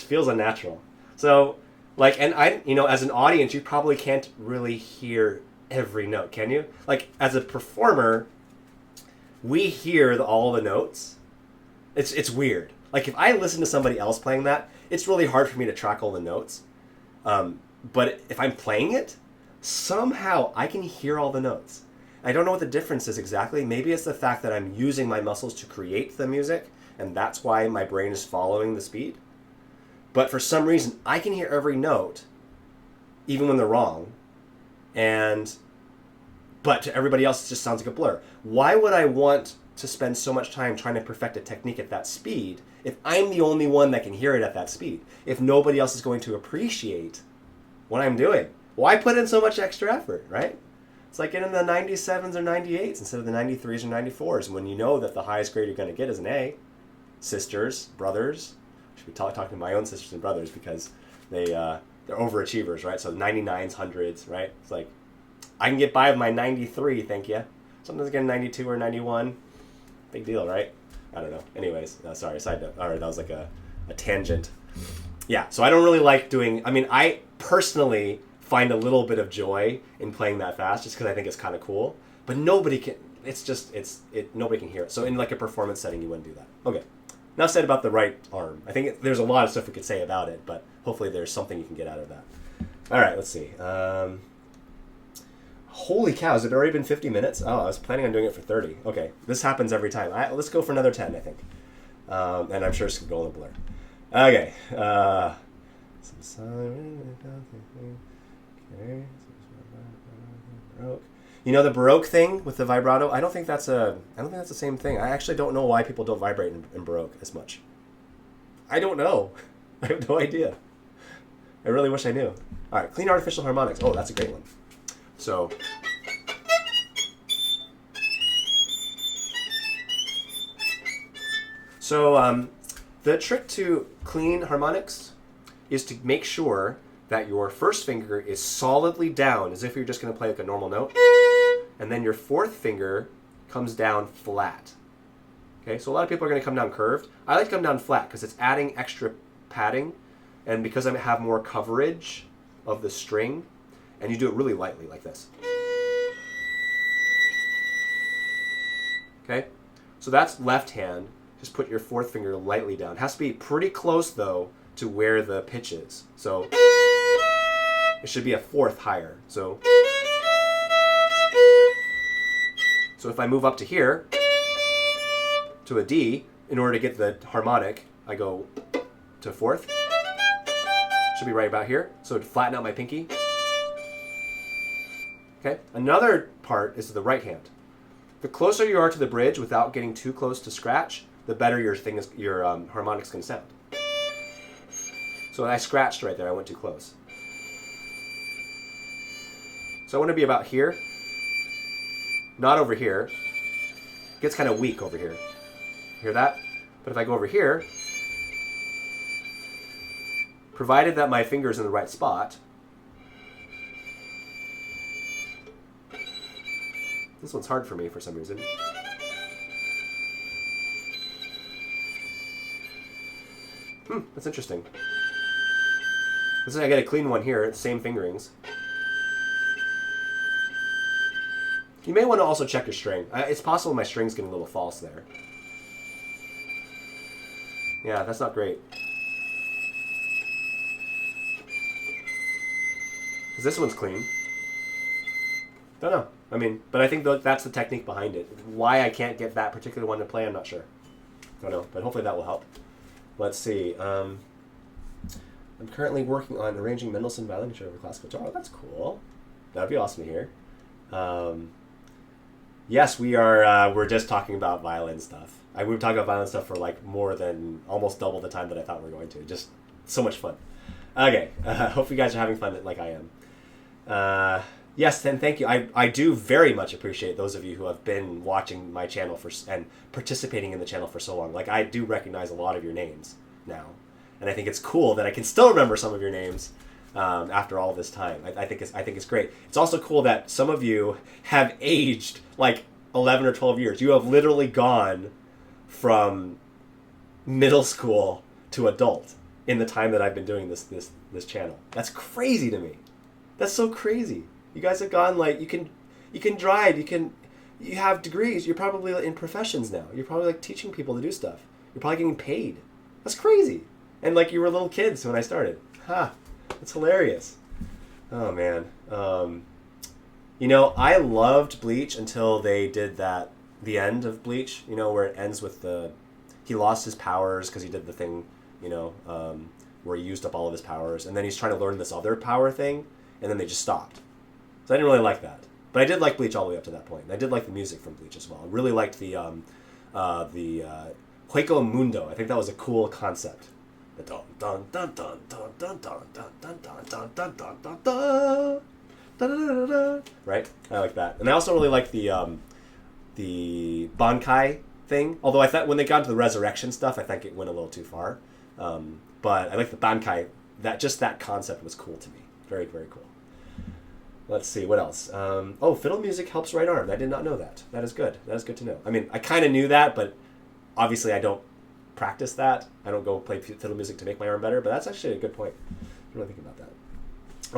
feels unnatural. So, like, and as an audience, you probably can't really hear every note, can you? Like, as a performer, we hear all the notes. It's weird. Like, if I listen to somebody else playing that, it's really hard for me to track all the notes. But if I'm playing it, somehow I can hear all the notes. I don't know what the difference is exactly. Maybe it's the fact that I'm using my muscles to create the music, and that's why my brain is following the speed. But for some reason, I can hear every note, even when they're wrong. But to everybody else, it just sounds like a blur. Why would I want to spend so much time trying to perfect a technique at that speed if I'm the only one that can hear it at that speed? If nobody else is going to appreciate what I'm doing? Why put in so much extra effort, right? It's like getting the 97s or 98s instead of the 93s or 94s when you know that the highest grade you're going to get is an A. Sisters, brothers. I should be talking to my own sisters and brothers because they're overachievers, right? So 99s, 100s, right? It's like, I can get by with my 93, thank you. Sometimes I get a 92 or 91. Big deal, right? I don't know. Anyways, sorry, side note. All right, that was like a tangent. Yeah, so I don't really like doing, I personally find a little bit of joy in playing that fast just because I think it's kind of cool. But nobody can, nobody can hear it. So in like a performance setting, you wouldn't do that. Okay. Enough said about the right arm. I think there's a lot of stuff we could say about it, but hopefully there's something you can get out of that. All right, let's see. Holy cow, has it already been 50 minutes? Oh, I was planning on doing it for 30. Okay, this happens every time. Let's go for another 10, I think. And I'm sure it's going to go in the blur. Okay. You know the Baroque thing with the vibrato? I don't think that's the same thing. I actually don't know why people don't vibrate in Baroque as much. I don't know. I have no idea. I really wish I knew. All right, clean artificial harmonics. Oh, that's a great one. So, the trick to clean harmonics is to make sure that your first finger is solidly down, as if you're just going to play like a normal note, and then your fourth finger comes down flat. Okay, so a lot of people are going to come down curved. I like to come down flat because it's adding extra padding, and because I have more coverage of the string, and you do it really lightly like this. Okay, so that's left hand. Just put your fourth finger lightly down. It has to be pretty close though to where the pitch is. So it should be a fourth higher. So if I move up to here, to a D, in order to get the harmonic, I go to fourth. Should be right about here. So to flatten out my pinky. Okay. Another part is the right hand. The closer you are to the bridge without getting too close to scratch, the better your harmonic's can sound. So I scratched right there. I went too close. So I want to be about here, not over here. It gets kind of weak over here. Hear that? But if I go over here, provided that my finger's in the right spot, this one's hard for me for some reason. That's interesting. Let's say I get a clean one here, same fingerings. You may want to also check your string. It's possible my string's getting a little false there. Yeah, that's not great. Because this one's clean. Don't know. I mean, but I think that's the technique behind it. Why I can't get that particular one to play, I'm not sure. Don't know, but hopefully that will help. Let's see. I'm currently working on arranging Mendelssohn violin concerto for classical guitar. Oh, that's cool. That'd be awesome to hear. Yes, we are. We're just talking about violin stuff. We were talking about violin stuff for like more than almost double the time that I thought we were going to. Just so much fun. Okay, hope you guys are having fun like I am. Yes, and thank you. I do very much appreciate those of you who have been watching my channel and participating in the channel for so long. Like, I do recognize a lot of your names now, and I think it's cool that I can still remember some of your names after all this time. I think it's great. It's also cool that some of you have aged like 11 or 12 years. You have literally gone from middle school to adult in the time that I've been doing this channel. That's crazy to me. That's so crazy. You guys have gone like you can drive, you have degrees. You're probably in professions now. You're probably like teaching people to do stuff. You're probably getting paid. That's crazy. And like you were little kids when I started. That's hilarious. Oh man. You know, I loved Bleach until they did the end of Bleach. You know, where it ends with he lost his powers because he did the thing. You know, where he used up all of his powers, and then he's trying to learn this other power thing, and then they just stopped. So I didn't really like that. But I did like Bleach all the way up to that point. And I did like the music from Bleach as well. I really liked the Hueco Mundo. I think that was a cool concept. The dun dun dun dun dun dun dun dun dun dun dun dun dun dun dun. Right? I like that. And I also really liked the Bankai thing. Although I thought when they got into the resurrection stuff, I think it went a little too far. But I like the Bankai. That concept was cool to me. Very, very cool. Let's see, what else? Fiddle music helps right arm. I did not know that. That is good. That is good to know. I mean, I kind of knew that, but obviously I don't practice that. I don't go play fiddle music to make my arm better, but that's actually a good point. I didn't really think about that.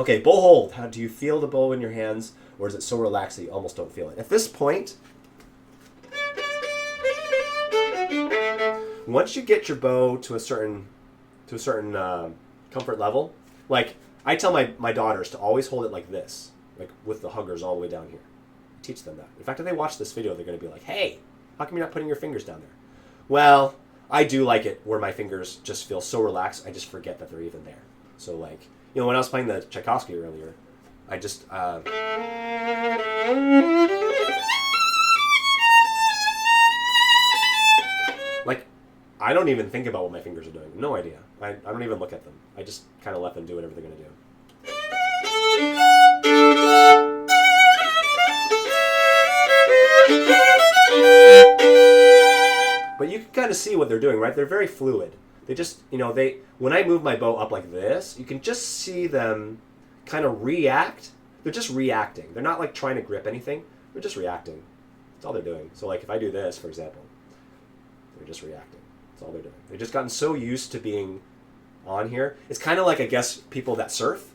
Okay, bow hold. How do you feel the bow in your hands, or is it so relaxed that you almost don't feel it? At this point, once you get your bow to a certain comfort level, like I tell my daughters to always hold it like this, like with the huggers all the way down here. I teach them that. In fact, if they watch this video, they're going to be like, hey, how come you're not putting your fingers down there? Well, I do like it where my fingers just feel so relaxed, I just forget that they're even there. So like, you know, when I was playing the Tchaikovsky earlier, I just... like, I don't even think about what my fingers are doing. No idea. I don't even look at them. I just kind of let them do whatever they're going to do. But you can kind of see what they're doing, right? They're very fluid. They just, you know, when I move my bow up like this, you can just see them kind of react. They're just reacting. They're not like trying to grip anything. They're just reacting. That's all they're doing. So like if I do this, for example, they're just reacting. That's all they're doing. They've just gotten so used to being on here. It's kind of like, I guess, people that surf.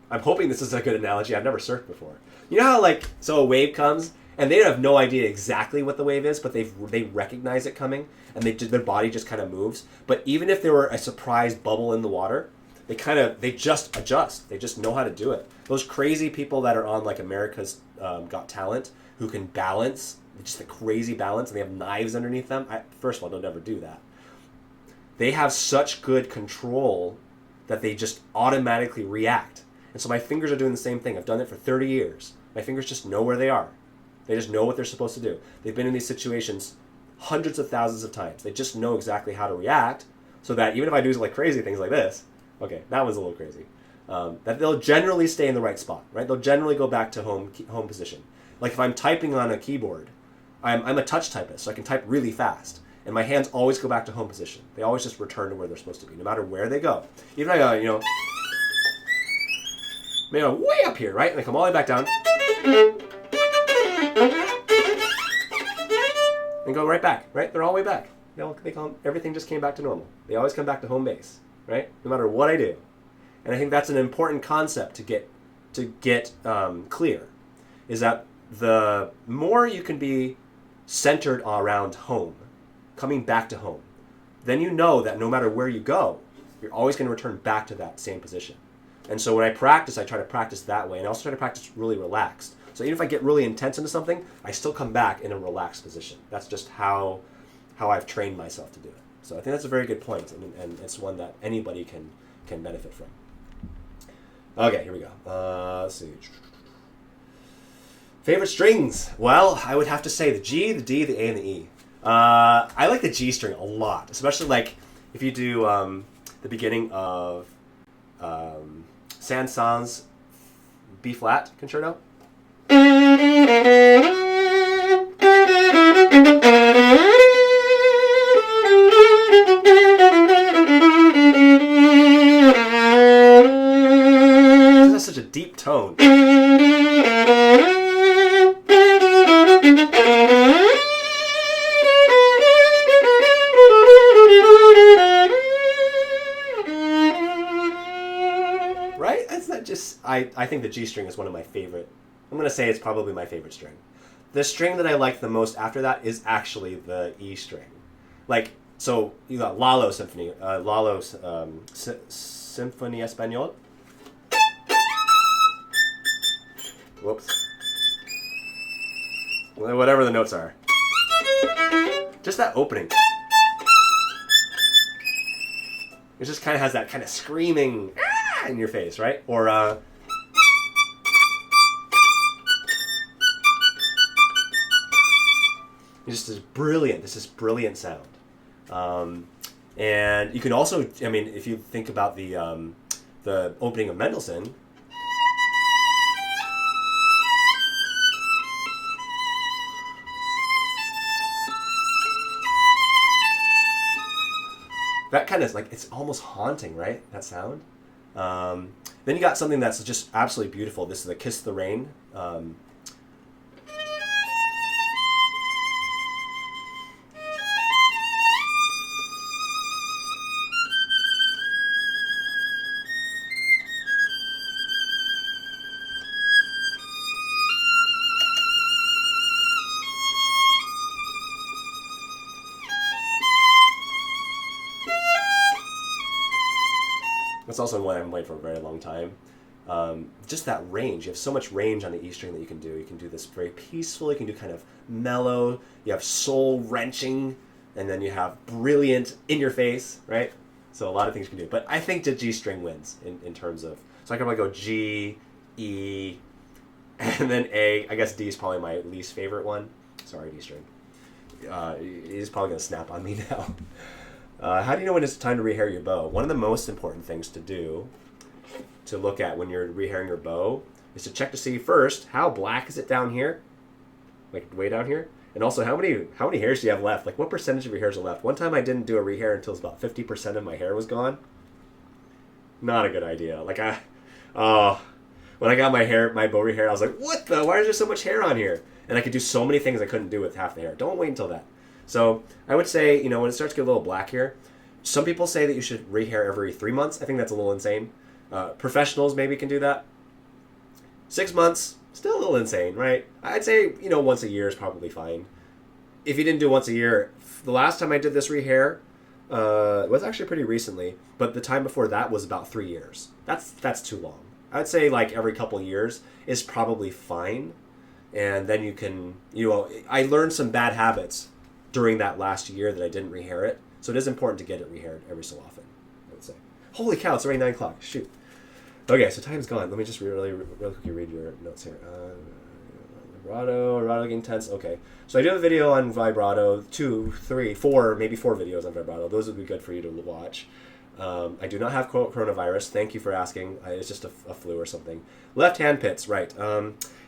I'm hoping this is a good analogy. I've never surfed before. You know how like, so a wave comes and they have no idea exactly what the wave is, but they recognize it coming, and their body just kind of moves. But even if there were a surprise bubble in the water, they just adjust. They just know how to do it. Those crazy people that are on like America's Got Talent who can balance, just a crazy balance, and they have knives underneath them. First of all, don't ever do that. They have such good control that they just automatically react. And so my fingers are doing the same thing. I've done it for 30 years. My fingers just know where they are. They just know what they're supposed to do. They've been in these situations hundreds of thousands of times. They just know exactly how to react, so that even if I do like crazy things like this, okay, that was a little crazy, that they'll generally stay in the right spot, right? They'll generally go back to home position. Like if I'm typing on a keyboard, I'm a touch typist, so I can type really fast. And my hands always go back to home position. They always just return to where they're supposed to be, no matter where they go. Even if I go, maybe I'm way up here, right? And I come all the way back down. And go right back, right? They're all the way back. Everything just came back to normal. They always come back to home base, right? No matter what I do. And I think that's an important concept to get clear, is that the more you can be centered around home, coming back to home, then you know that no matter where you go, you're always going to return back to that same position. And so when I practice, I try to practice that way, and I also try to practice really relaxed. So even if I get really intense into something, I still come back in a relaxed position. That's just how I've trained myself to do it. So I think that's a very good point, and it's one that anybody can benefit from. Okay, here we go. Let's see. Favorite strings? Well, I would have to say the G, the D, the A, and the E. I like the G string a lot, especially like if you do the beginning of Saint-Saëns B flat concerto. That's such a deep tone. Right? That's not just... I think the G string is one of my favorite. I'm going to say it's probably my favorite string. The string that I like the most after that is actually the E string. Like, so you got Lalo Symphony, Symphony Espagnole. Whoops. Whatever the notes are. Just that opening. It just kind of has that kind of screaming in your face, right? Or just this brilliant sound. And you can also, I mean, if you think about the opening of Mendelssohn, that kind of like, it's almost haunting, right? That sound. Then you got something that's just absolutely beautiful. This is the Kiss the Rain. That's also one I haven't played for a very long time. Just that range. You have so much range on the E string that you can do. You can do this very peaceful. You can do kind of mellow. You have soul-wrenching. And then you have brilliant in your face, right? So a lot of things you can do. But I think the G string wins in terms of... So I can probably go G, E, and then A. I guess D is probably my least favorite one. Sorry, D string. He's probably going to snap on me now. How do you know when it's time to rehair your bow? One of the most important things to do, to look at when you're rehairing your bow, is to check to see first, how black is it down here? Like way down here? And also, how many hairs do you have left? Like, what percentage of your hairs are left? One time I didn't do a rehair until it was about 50% of my hair was gone. Not a good idea. Like, when I got my bow rehair, I was like, what the? Why is there so much hair on here? And I could do so many things I couldn't do with half the hair. Don't wait until that. So I would say, when it starts to get a little black here, some people say that you should rehair every 3 months. I think that's a little insane. Professionals maybe can do that. 6 months, still a little insane, right? I'd say, once a year is probably fine. If you didn't do once a year, the last time I did this rehair was actually pretty recently, but the time before that was about 3 years. That's too long. I'd say like every couple years is probably fine. And then you can, I learned some bad habits during that last year that I didn't rehair it. So it is important to get it rehaired every so often, I would say. Holy cow, it's already 9 o'clock. Shoot. Okay, so time's gone. Let me just really quickly read your notes here. Vibrato getting tense. Okay. So I do have a video on vibrato, 2, 3, 4, maybe 4 videos on vibrato. Those would be good for you to watch. I do not have coronavirus. Thank you for asking. It's just a flu or something. Left hand pits, right.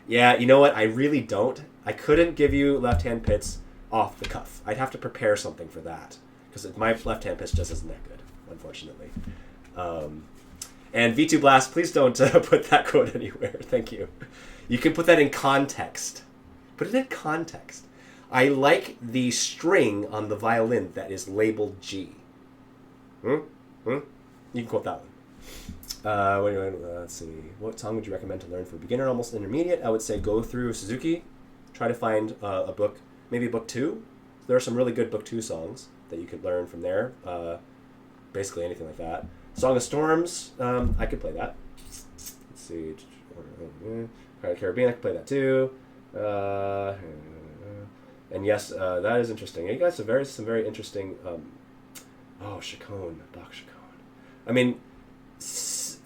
Yeah, you know what? I really don't. I couldn't give you left hand pits off the cuff. I'd have to prepare something for that, because my left hand pitch just isn't that good, unfortunately. And V2 Blast, please don't put that quote anywhere. Thank you. You can put that in context. Put it in context. I like the string on the violin that is labeled G. You can quote that Let's see. What song would you recommend to learn for beginner, almost intermediate? I would say go through Suzuki. Try to find a book, maybe book 2. There are some really good book 2 songs that you could learn from there. Basically anything like that. Song of Storms, I could play that. Let's see. Caribbean, I could play that too. And yes, that is interesting. You guys have some very interesting. Chaconne, Bach Chaconne. I mean, that's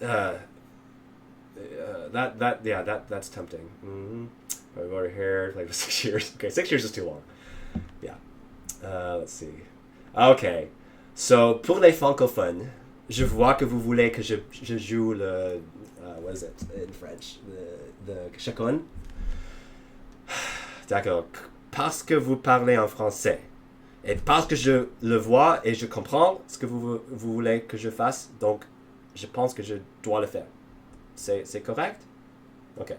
tempting. Mm-hmm. I've over here played for 6 years. Okay, 6 years is too long. Yeah. Let's see. Okay. So pour les francophones, je vois que vous voulez que je joue le what is it in French? The chaconne. D'accord. Parce que vous parlez en français. Et parce que je le vois et je comprends ce que vous voulez que je fasse, donc je pense que je dois le faire. C'est correct? Okay.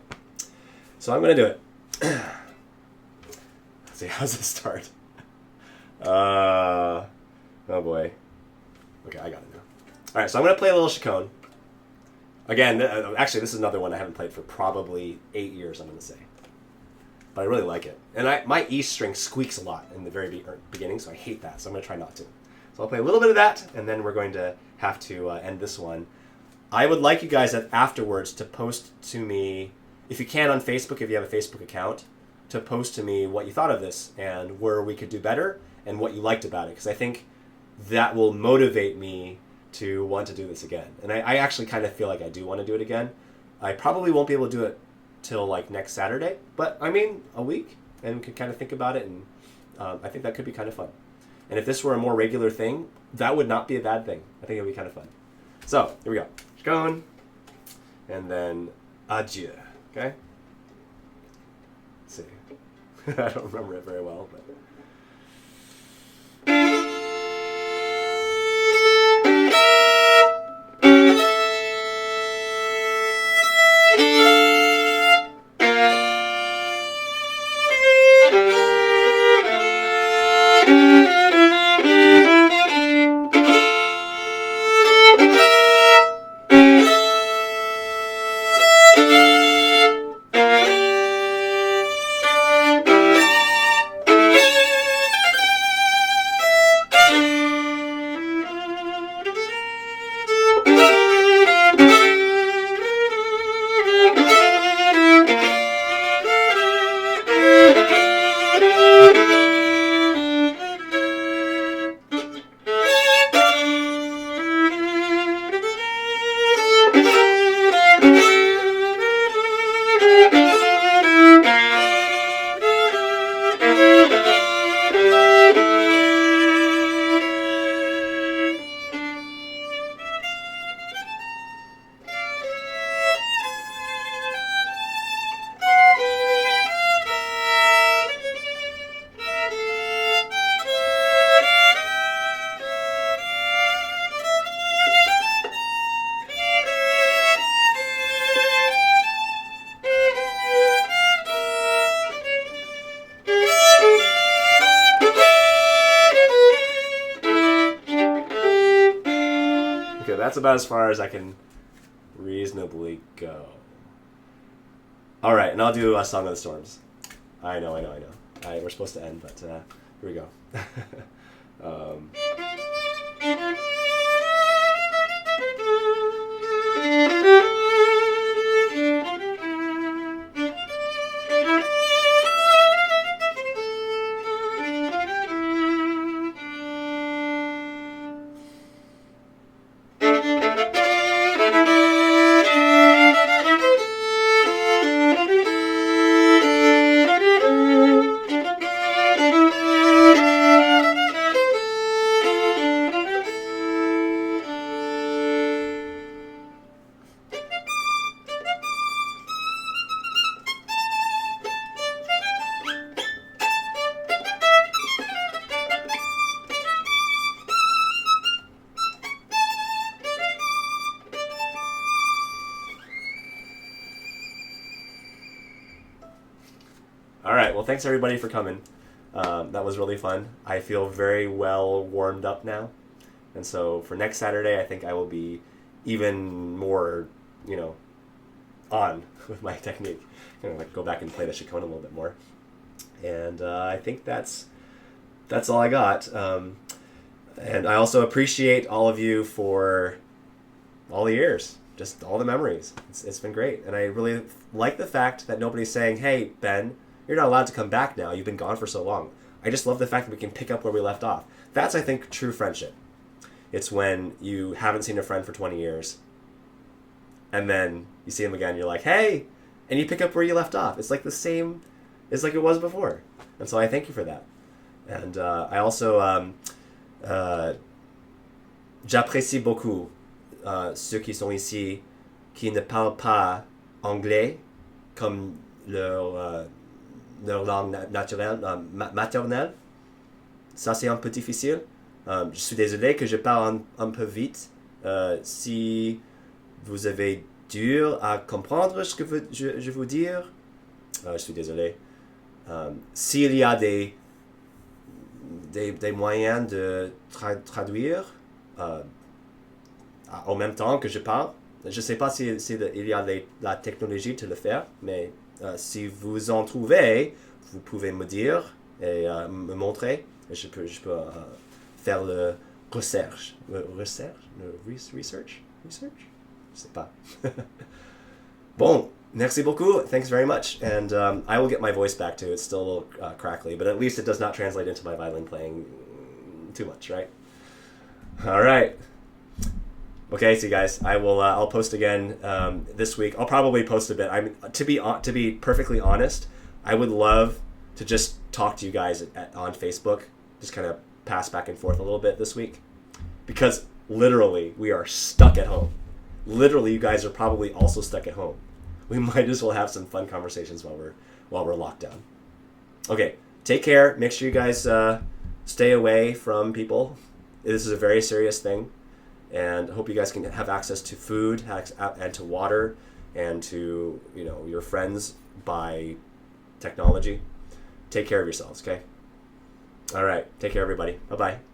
So I'm going to do it. Let's see, how's it start? Oh boy. Okay, I got it now. Alright, so I'm going to play a little chaconne. Again, actually, this is another one I haven't played for probably 8 years, I'm going to say. But I really like it. And my E string squeaks a lot in the very beginning, so I hate that, so I'm going to try not to. So I'll play a little bit of that, and then we're going to have to end this one. I would like you guys afterwards to post to me, if you can on Facebook, if you have a Facebook account, to post to me what you thought of this and where we could do better and what you liked about it, because I think that will motivate me to want to do this again. And I actually kind of feel like I do want to do it again. I probably won't be able to do it till like next Saturday, but I mean a week, and we can kind of think about it, and I think that could be kind of fun. And if this were a more regular thing, that would not be a bad thing. I think it would be kind of fun. So here we go. Going, and then adieu. Okay. Let's see. I don't remember it very well, but. That's about as far as I can reasonably go. All right, and I'll do a Song of the Storms. I know. We're supposed to end, but here we go. All right, well, thanks everybody for coming. That was really fun. I feel very well warmed up now. And so for next Saturday, I think I will be even more, on with my technique. Like go back and play the chaconne a little bit more. And I think that's all I got. And I also appreciate all of you for all the years, just all the memories. It's been great. And I really like the fact that nobody's saying, hey, Ben, you're not allowed to come back now. You've been gone for so long. I just love the fact that we can pick up where we left off. That's, I think, true friendship. It's when you haven't seen a friend for 20 years, and then you see him again, you're like, hey, and you pick up where you left off. It's like the same, it's like it was before. And so I thank you for that. And I also, j'apprécie beaucoup ceux qui sont ici, qui ne parlent pas anglais comme leur langue naturelle, maternelle. Ça, c'est un peu difficile. Je suis désolé que je parle un peu vite. Si vous avez dur à comprendre ce que je veux dire, je suis désolé. S'il y a des moyens de traduire en même temps que je parle, je ne sais pas si il y a la technologie de le faire, mais si vous en trouvez, vous pouvez me dire et me montrer. Je peux faire le research. Research? Je sais pas. Bon, merci beaucoup. Thanks very much. And I will get my voice back too. It's still a little crackly, but at least it does not translate into my violin playing too much, right? All right. Okay, so you guys, I'll post again this week. I'll probably post a bit. To be perfectly honest, I would love to just talk to you guys on Facebook, just kind of pass back and forth a little bit this week, because literally we are stuck at home. Literally, you guys are probably also stuck at home. We might as well have some fun conversations while we're locked down. Okay, take care. Make sure you guys stay away from people. This is a very serious thing, and I hope you guys can have access to food and to water and to your friends by technology. Take care of yourselves, okay? All right, take care, everybody. Bye-bye.